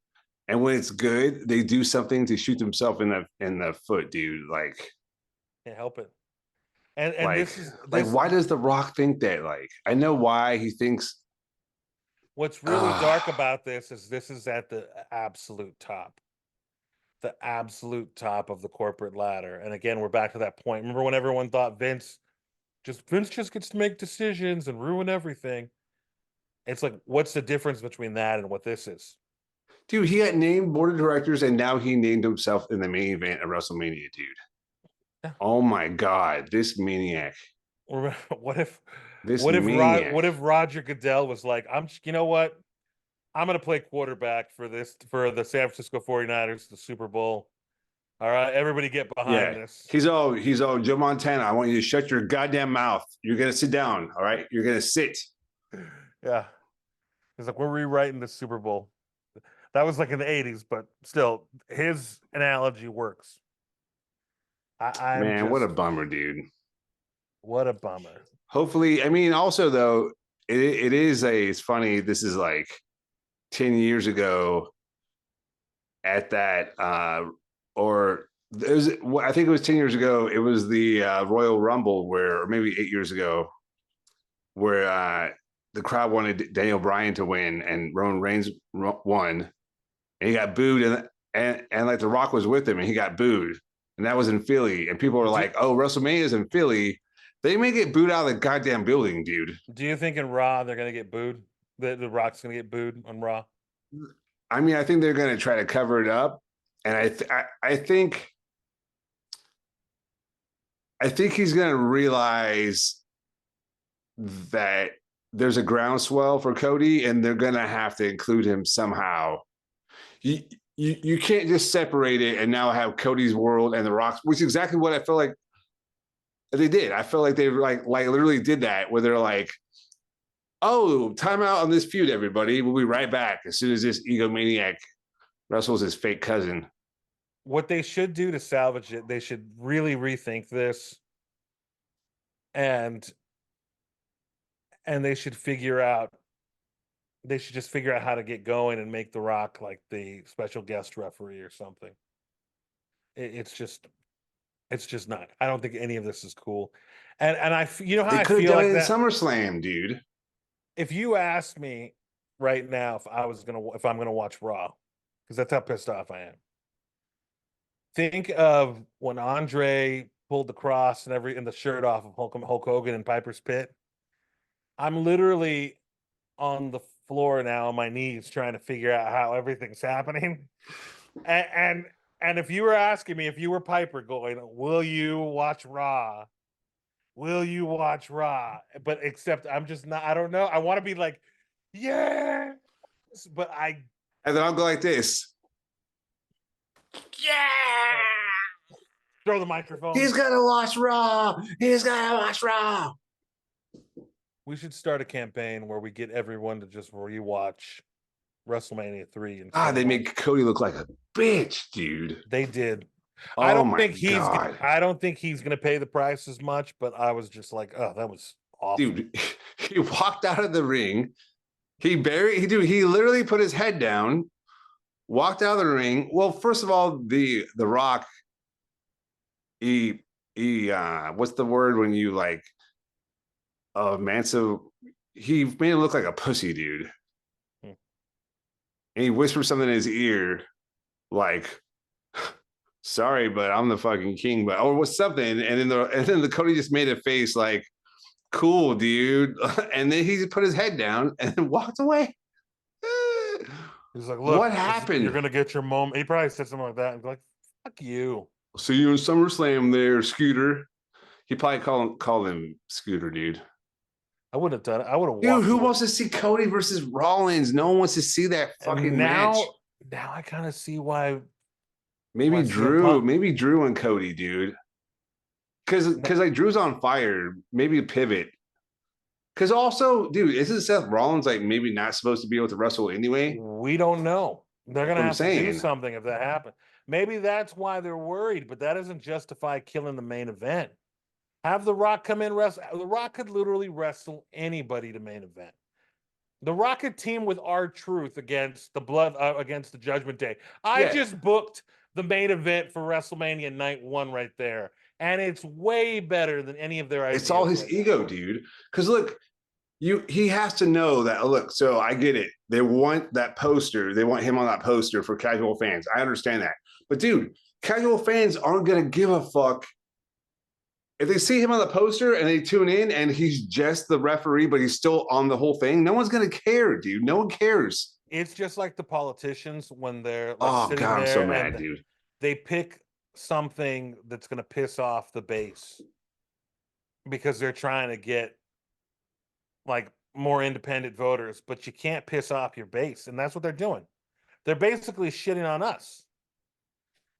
and when it's good, they do something to shoot themselves in the foot, dude. Like, Can't help it. And like, this is like, why does The Rock think that? Like, I know why he thinks. What's really dark about this is at the absolute top. The absolute top of the corporate ladder. And again, we're back to that point. Remember when everyone thought Vince just gets to make decisions and ruin everything? It's like, what's the difference between that and what this is? Dude, he got named board of directors, and now he named himself in the main event of WrestleMania, dude. Yeah. Oh my god, this maniac! What if maniac. what if Roger Goodell was like, you know what? I'm going to play quarterback for the San Francisco 49ers, the Super Bowl. All right, everybody get behind this. He's all Joe Montana. I want you to shut your goddamn mouth. You're gonna sit down. All right, you're gonna sit. Yeah, he's like, we're rewriting the Super Bowl. That was like in the 80s, but still, his analogy works. Man, what a bummer, dude. What a bummer. Hopefully, I mean, also though, it's funny. This is like 10 years ago at that, or there's, I think it was 10 years ago. It was the Royal Rumble where, or maybe 8 years ago, where the crowd wanted Daniel Bryan to win and Roman Reigns won, and he got booed, and like The Rock was with him and he got booed, and that was in Philly, and people were like, "Oh, WrestleMania is in Philly." They may get booed out of the goddamn building, dude. Do you think in Raw they're gonna get booed? The Rock's gonna get booed on Raw? I mean, I think they're gonna try to cover it up, and I think he's gonna realize that there's a groundswell for Cody, and they're gonna have to include him somehow. You can't just separate it and now have Cody's world and The Rock's, which is exactly what I feel like they did. I feel like they like literally did that, where they're like, "Oh, time out on this feud, everybody. We'll be right back as soon as this egomaniac wrestles his fake cousin." What they should do to salvage it, they should really rethink this, and they should figure out. They should just figure out how to get going and make The Rock like the special guest referee or something. It's just not. I don't think any of this is cool. And you know how they I could have feel done like it in that. SummerSlam, dude. If you asked me right now if I'm gonna watch Raw, because that's how pissed off I am. Think of when Andre pulled the cross and the shirt off of Hulk Hogan in Piper's Pit. I'm literally on the floor now on my knees trying to figure out how everything's happening. And if you were asking me, if you were Piper going, will you watch Raw? Will you watch Raw? But except I'm just not, I don't know. I want to be like, yes, but and then I'll go like this. Yeah. Throw the microphone. He's gonna watch Raw. He's gonna watch Raw. We should start a campaign where we get everyone to just rewatch WrestleMania 3. They make Cody look like a bitch, dude. They did. Oh, I don't think he's gonna pay the price as much, but I was just like, oh, that was awful. Dude, he walked out of the ring. He literally put his head down, walked out of the ring. Well, first of all, the Rock, he what's the word when you like Oh man, so he made him look like a pussy, dude. Hmm. And he whispered something in his ear, like, "Sorry, but I'm the fucking king." But or was something, and then the Cody just made a face like, "Cool, dude," and then he put his head down and then walked away. He's like, "Look, What you're happened? gonna get your moment." He probably said something like that. And like, "Fuck you." See you in SummerSlam, there, Scooter. He probably called him Scooter, dude. I wouldn't have done it. I would have Dude, walked who away. wants to see Cody versus Rollins? No one wants to see that And fucking match. now I kind of see why Maybe CM Drew, Punk. maybe Drew and Cody, dude. Because like Drew's on fire. Maybe pivot. Because also, dude, isn't Seth Rollins like maybe not supposed to be able to wrestle anyway? We don't know. They're That's gonna what I'm have to do saying. something if that happens. Maybe that's why they're worried, but that doesn't justify killing the main event. Have The Rock come in wrestle. The Rock could literally wrestle anybody to main event. The Rocket team with R-Truth against against the Judgment Day. I Yeah, just booked the main event for WrestleMania Night 1 right there, and it's way better than any of their it's all ideas his right ego, now. dude. Because look, he has to know that. Look, so I get it. They want that poster. They want him on that poster for casual fans. I understand that. But dude, casual fans aren't gonna give a fuck if they see him on the poster and they tune in and he's just the referee, but he's still on the whole thing. No one's gonna care, dude. No one cares. It's just like the politicians when they're like Oh sitting god, I'm so there mad, and dude. they pick something that's going to piss off the base because they're trying to get like more independent voters, but you can't piss off your base, and that's what they're doing. They're basically shitting on us.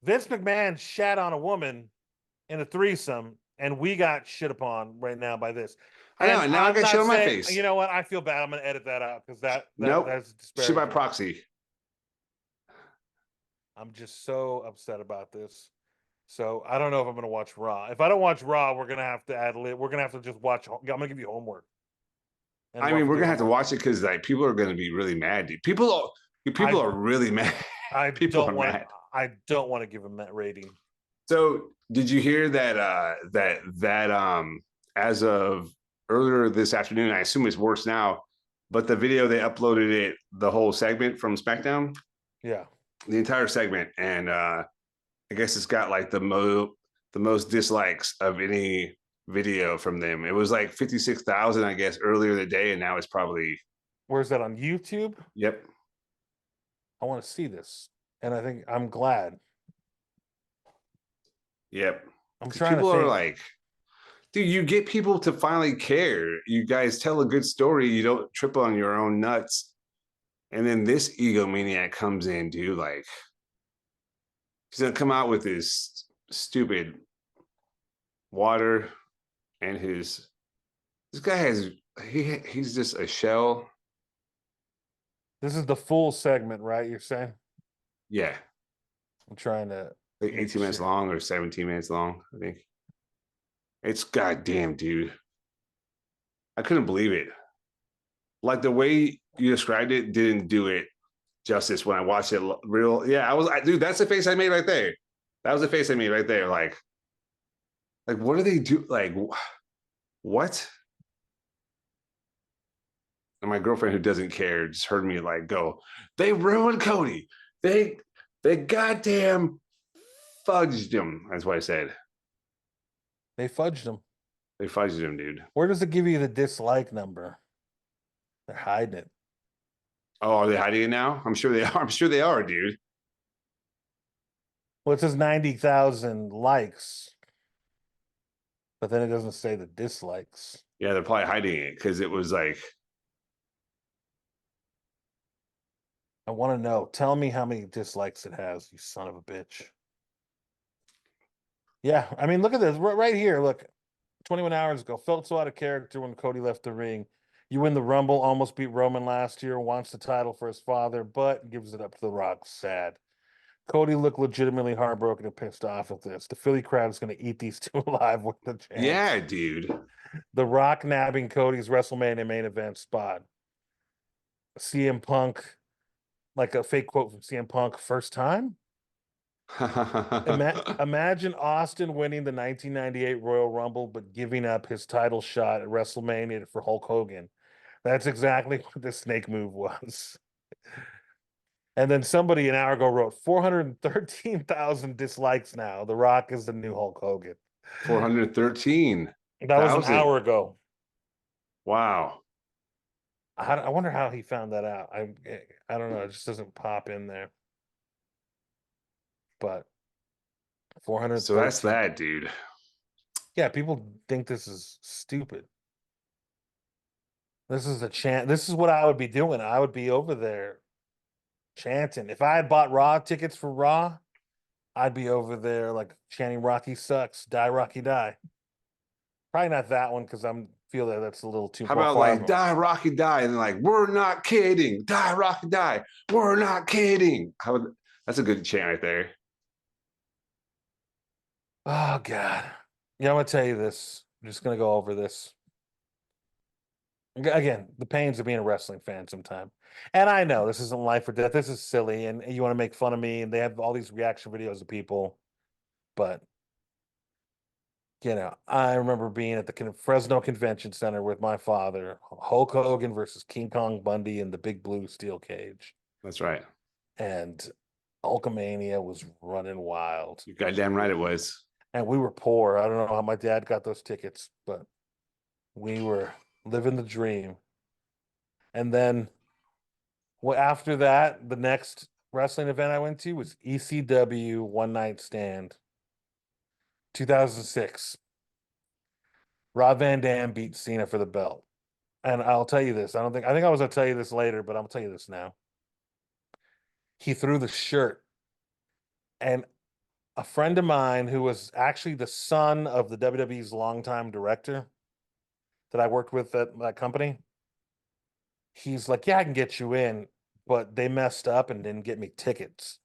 Vince McMahon shat on a woman in a threesome, and we got shit upon right now by this. I know, And and now I I'm got shit not on my saying, face. you know what? I feel bad. I'm going to edit that out because Nope. that's Shit by disparaging. proxy. I'm just so upset about this. So I don't know if I'm going to watch Raw. If I don't watch Raw, we're going to have to add lit. We're going to have to just watch. I'm going to give you homework. And I we'll mean, have to we're do gonna have to homework. watch it because like people are gonna be really mad, dude. People are really mad. I People don't are want to. mad. I don't want to give him that rating. So did you hear that as of earlier this afternoon, I assume it's worse now, but the video they uploaded it, the whole segment from SmackDown, Yeah. the entire segment, and I guess it's got like the most dislikes of any video from them. It was like 56,000, I guess, earlier the day, and now it's probably Where's that on YouTube? yep. I want to see this, and I think I'm glad. Yep. I'm Because trying to people are think. like, dude, you get people to finally care. You guys tell a good story. You don't trip on your own nuts. And then this egomaniac comes in, dude. Like, he's going to come out with his stupid water and this guy he's just a shell. This is the full segment, right? You're saying? Yeah. I'm trying to Like make 18 minutes sure. long or 17 minutes long, I think. It's goddamn, dude. I couldn't believe it. Like the way you described it didn't do it justice when I watched it real. Yeah, dude, that's the face I made right there. That was the face I made right there. Like what do they do? Like, what? And my girlfriend who doesn't care just heard me like go, they ruined Cody. They goddamn fudged him. That's what I said. They fudged them. They fudged him, dude. Where does it give you the dislike number? They're hiding it. Oh, are they hiding it now? I'm sure they are. I'm sure they are, dude. Well, it says 90,000 likes, but then it doesn't say the dislikes. Yeah, they're probably hiding it because it was like, I want to know. Tell me how many dislikes it has, you son of a bitch. Yeah, I mean, look at this right here. Look, 21 hours ago, felt so out of character when Cody left the ring. You win the Rumble, almost beat Roman last year, wants the title for his father, but gives it up to The Rock. Sad. Cody looked legitimately heartbroken and pissed off at this. The Philly crowd is going to eat these two alive with the chance. yeah, dude. The Rock nabbing Cody's WrestleMania main event spot. CM Punk, like a fake quote from CM Punk, first time? Imagine Austin winning the 1998 Royal Rumble, but giving up his title shot at WrestleMania for Hulk Hogan. That's exactly what the snake move was. And then somebody an hour ago wrote 413,000 dislikes now. The Rock is the new Hulk Hogan. 413. That was an hour ago. Wow. I wonder how he found that out. I don't know. It just doesn't pop in there. But 400. So that's that, dude. Yeah, people think this is stupid. This is a chant. This is what I would be doing. I would be over there chanting. If I had bought Raw tickets for Raw, I'd be over there like chanting "Rocky sucks, die Rocky die." Probably not that one because I'm feel that that's a little too. How about like die Rocky die and then like we're not kidding, die Rocky die, we're not kidding. That's a good chant right there. Oh God, yeah, I'm gonna tell you this. I'm just gonna go over this again. The pains of being a wrestling fan sometime, and I know this isn't life or death. This is silly, and you want to make fun of me, and they have all these reaction videos of people, but. You know, I remember being at the Fresno Convention Center with my father, Hulk Hogan versus King Kong Bundy in the big blue steel cage. That's right. And Hulkamania was running wild. You goddamn right it was. And we were poor. I don't know how my dad got those tickets, but we were living the dream. And then after that, the next wrestling event I went to was ECW One Night Stand. 2006. Rob Van Dam beat Cena for the belt. And I'll tell you this. I think I was gonna tell you this later, but I'm gonna tell you this now. He threw the shirt. And a friend of mine who was actually the son of the WWE's longtime director that I worked with at that company, he's like, yeah, I can get you in, but they messed up and didn't get me tickets.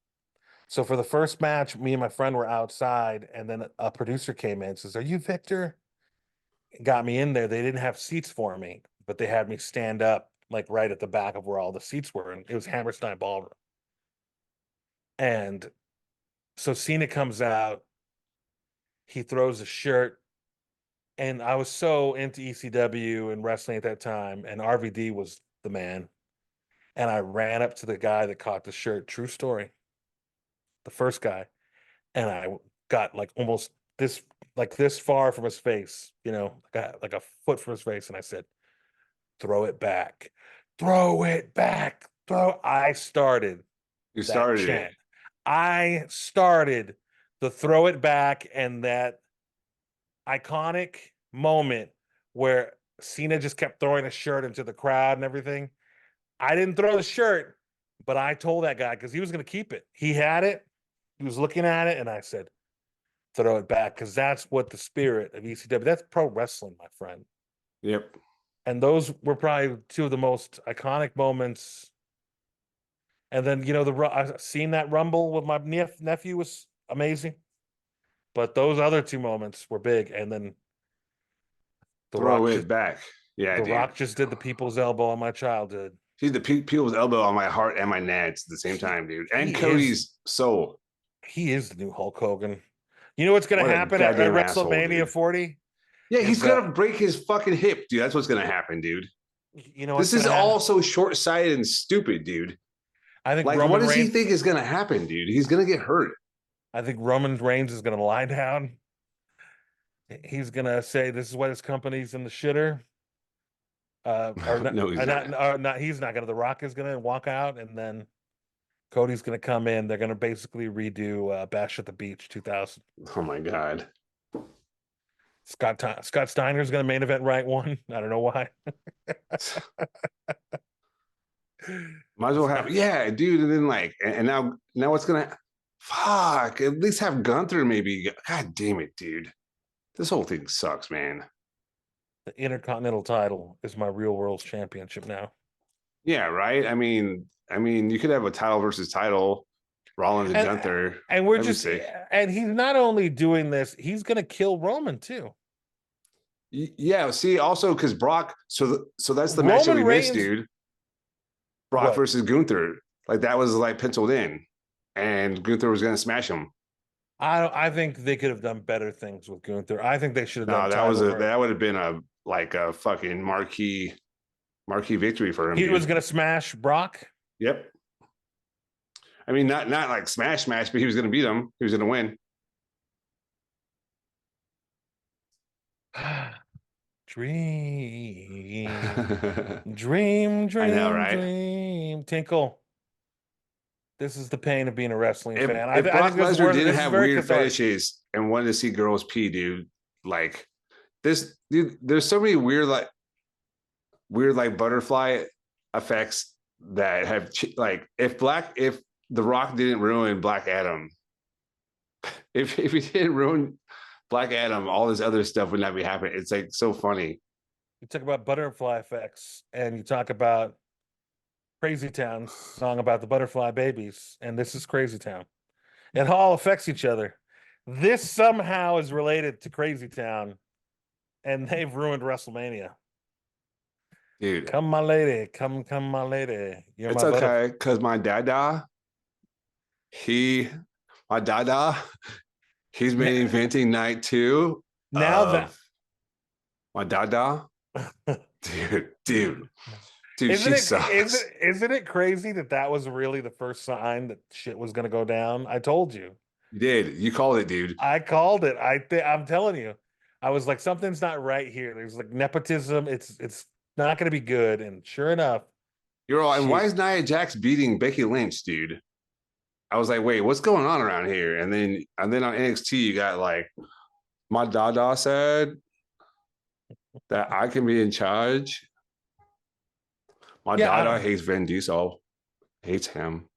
So for the first match, me and my friend were outside, and then a producer came in and says, are you Victor? Got me in there. They didn't have seats for me, but they had me stand up like right at the back of where all the seats were. And it was Hammerstein Ballroom. And so Cena comes out, he throws a shirt, and I was so into ECW and wrestling at that time, and RVD was the man. And I ran up to the guy that caught the shirt. True story. The first guy, and I got like almost this far from his face, you know, like a foot from his face, and I said, throw it back, throw it back, I started you started chant. I started the throw it back, and that iconic moment where Cena just kept throwing a shirt into the crowd and everything. I didn't throw the shirt, but I told that guy because he was going to keep it. He had it. He was looking at it, and I said, throw it back, because that's what the spirit of ECW, that's pro wrestling, my friend. Yep. And those were probably two of the most iconic moments. And then, you know, I seen that Rumble with my nephew was amazing. But those other two moments were big. And then throw it back. Yeah, The Rock just did the people's elbow on my childhood. He's the people's elbow on my heart and my nads at the same time, dude. And Cody's soul. He is the new Hulk Hogan. You know what's going to happen at WrestleMania 40? Yeah, he's going to break his fucking hip, dude. That's what's going to happen, dude. You know, this is all so short-sighted and stupid, dude. I think like, what does he think is going to happen, dude? He's going to get hurt. I think Roman Reigns is going to lie down. He's going to say, this is why this company's in the shitter. No, he's not. He's not going to. The Rock is going to walk out, and then Cody's going to come in. They're going to basically redo Bash at the Beach 2000. Oh, my God. Scott Steiner's going to main event right one. I don't know why. Might as well have, yeah, dude. And then like, and now what's going to, fuck, at least have Gunther maybe. God damn it, dude. This whole thing sucks, man. The Intercontinental title is my real world championship now. Yeah, right. I mean, you could have a title versus title, Rollins and Gunther, and we're just sick. And he's not only doing this, he's going to kill Roman too. Yeah. See, also because Brock. So that's the match that we missed, dude. Brock versus Gunther, like that was like penciled in. and Gunther was going to smash him. I think they could have done better things with Gunther. I think they should have done. No, that would have been a fucking marquee victory for him. He was going to smash Brock. Yep. I mean, not like smash, but he was going to beat him. He was going to win. Dream, dream, dream. I know, right? Dream, Tinkle. This is the pain of being a wrestling fan. If Brock Lesnar didn't have weird fetishes and wanted to see girls pee, dude, like this, dude, there's so many weird like butterfly effects that have like if The Rock didn't ruin Black Adam, if he didn't ruin Black Adam, all this other stuff would not be happening. It's like so funny. You talk about butterfly effects, and you talk about Crazy Town song about the butterfly babies, and this is Crazy Town. It all affects each other. This somehow is related to Crazy Town, and they've ruined WrestleMania. Dude, come my lady, come my lady. It's okay because my dada, he's been inventing night 2. Now that my dada, dude, she sucks. Isn't it crazy that was really the first sign that shit was going to go down? I told you. You did. You called it, dude. I called it. I'm telling you. I was like, something's not right here. There's like nepotism. It's not going to be good. And sure enough, you're all. And why is Nia Jax beating Becky Lynch, dude? I was like, wait, what's going on around here? And then on NXT, you got like, my dada said that I can be in charge. My dada hates Vin Diesel. Hates him.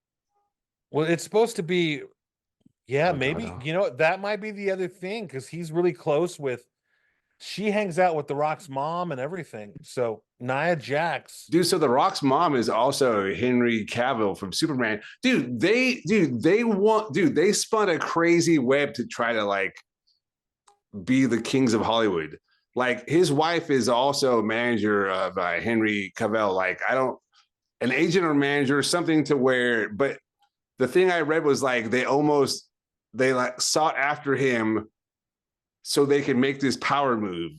Well, it's supposed to be, maybe, that might be the other thing, because he's really close with, she hangs out with The Rock's mom and everything. So Nia Jax. Dude, so The Rock's mom is also Henry Cavill from Superman. They spun a crazy web to try to like be the kings of Hollywood. Like his wife is also a manager of Henry Cavill. Like an agent or manager, something to where, but the thing I read was like, they like sought after him so they could make this power move.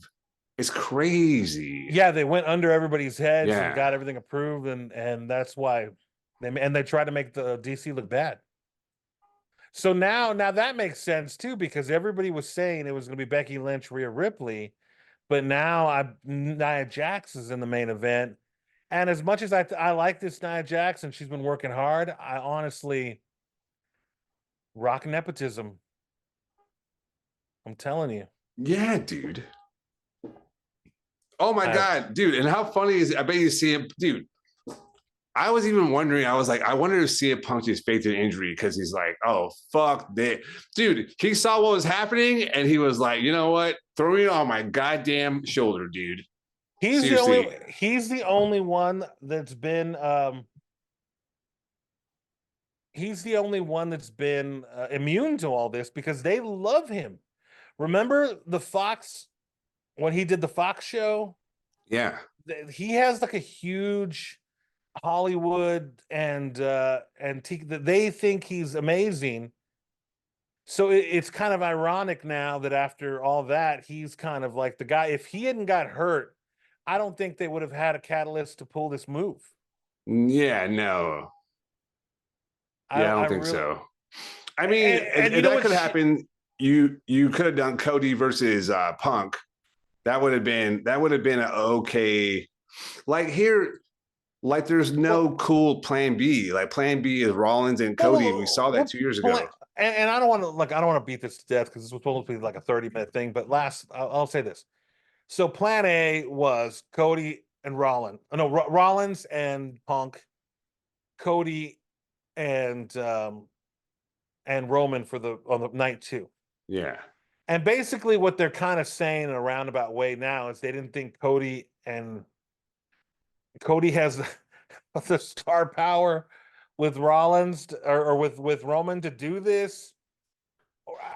It's crazy. Yeah. They went under everybody's heads and got everything approved. And that's why they tried to make the DC look bad. So now that makes sense too, because everybody was saying it was going to be Becky Lynch, Rhea Ripley. But now Nia Jax is in the main event. And as much as I like this Nia Jax and she's been working hard, I honestly, Rock nepotism. I'm telling you. Yeah, dude. Oh my God, dude. And how funny is it? I bet you see him, dude. I was even wondering, I was like, I wonder if CM Punk is faked an injury because he's like, oh, fuck that. Dude, he saw what was happening and he was like, you know what? Throw me on my goddamn shoulder, dude. He's the only one that's been immune to all this because they love him. Remember the Fox, when he did the Fox show? Yeah. He has like a huge Hollywood and they think he's amazing. So it's kind of ironic now that after all that, he's kind of like the guy. If he hadn't got hurt, I don't think they would have had a catalyst to pull this move. Yeah, no. I don't think so. I mean, and that could happen. You could have done Cody versus Punk. That would have been an okay. Like here, like there's no cool plan B. Like plan B is Rollins and Cody. We saw that 2 years ago. And I don't want to beat this to death because this was supposed to be like a 30-minute thing. But I'll say this. So plan A was Cody and Rollins. No, Rollins and Punk, Cody and Roman on the night 2. Yeah. And basically what they're kind of saying in a roundabout way now is they didn't think Cody has the star power with Rollins or with Roman to do this.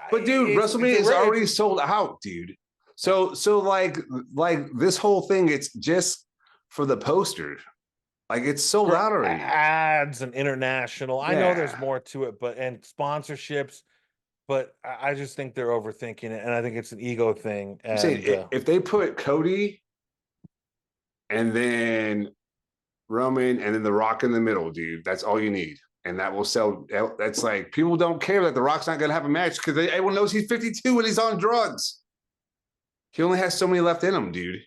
But dude, WrestleMania is already sold out, dude. So like this whole thing, it's just for the poster. Like it's sold out already. Ads and international. I know there's more to it, but and sponsorships, but I just think they're overthinking it, and I think it's an ego thing. And I'm saying if they put Cody and then Roman and then The Rock in the middle, dude, that's all you need. And that will sell. That's like people don't care that The Rock's not going to have a match because everyone knows he's 52 and he's on drugs. He only has so many left in him, dude.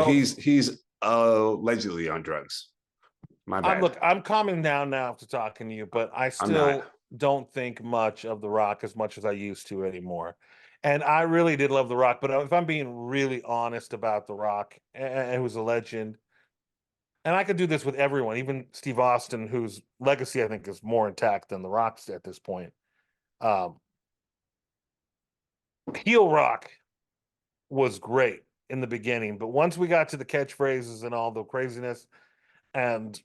He's allegedly on drugs. My bad. Look, I'm calming down now after talking to you, but I still don't think much of The Rock as much as I used to anymore. And I really did love The Rock, but if I'm being really honest about The Rock, who's a legend, and I could do this with everyone, even Steve Austin, whose legacy I think is more intact than The Rock's at this point. Heel Rock was great in the beginning, but once we got to the catchphrases and all the craziness, and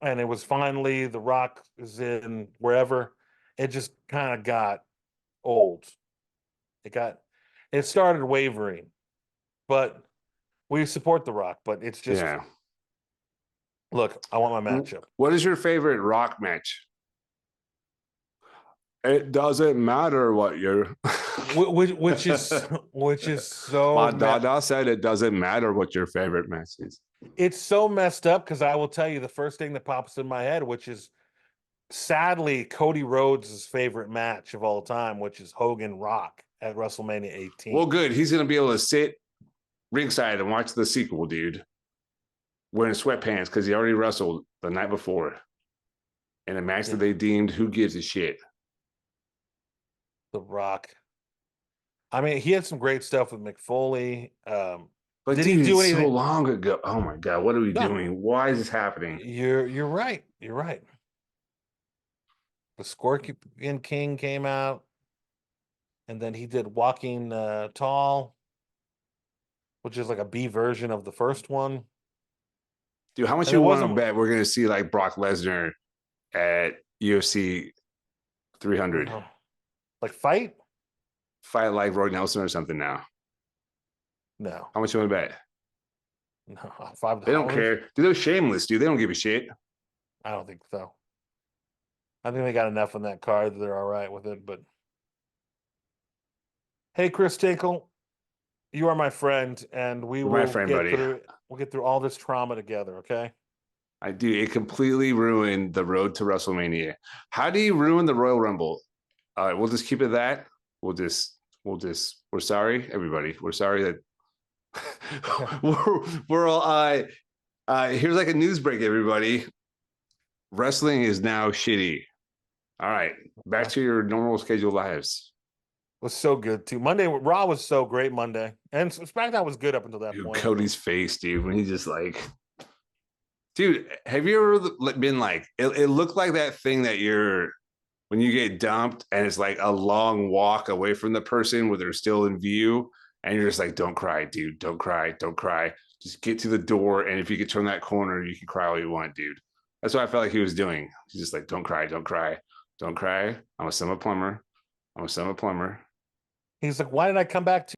it was finally The Rock is in wherever, it just kind of got old. It started wavering, but we support The Rock, but it's just look, I want my matchup. What is your favorite Rock match? It doesn't matter what you're which is so my dada said it doesn't matter what your favorite match is. It's so messed up because I will tell you the first thing that pops in my head, which is sadly Cody Rhodes' favorite match of all time, which is Hogan Rock at WrestleMania 18. Well, good. He's gonna be able to sit ringside and watch the sequel, dude. Wearing sweatpants because he already wrestled the night before in a match that they deemed who gives a shit. The Rock. I mean, he had some great stuff with Mick Foley. But did he do anything so long ago? Oh my god, what are we doing? Why is this happening? You're right. You're right. The Scorpion King came out, and then he did Walking Tall, which is like a B version of the first one. Dude, how much you want to bet we're gonna see like Brock Lesnar at UFC 300? Like fight like Roy Nelson or something now. No. How much you want to bet? No, $5. They don't care. Dude, they're shameless, dude. They don't give a shit. I don't think so. I think they got enough on that card that they're all right with it. But hey, Kris Tinkle, you are my friend, and we'll get through all this trauma together, okay? I do. It completely ruined the road to WrestleMania. How do you ruin the Royal Rumble? All right, we'll just keep it that. We're sorry, everybody. We're sorry that we're all here's like a news break, everybody. Wrestling is now shitty. All right, back to your normal scheduled lives. It was so good too. Monday Raw was so great Monday, and Smackdown was good up until that point. Cody's face, dude, when he just like, dude, have you ever been like? It looked like that thing that when you get dumped and it's like a long walk away from the person where they're still in view, and you're just like, don't cry, dude, don't cry. Just get to the door, and if you could turn that corner, you can cry all you want, dude. That's what I felt like he was doing. He's just like, don't cry. I'm a summer plumber. He's like, why did I come back to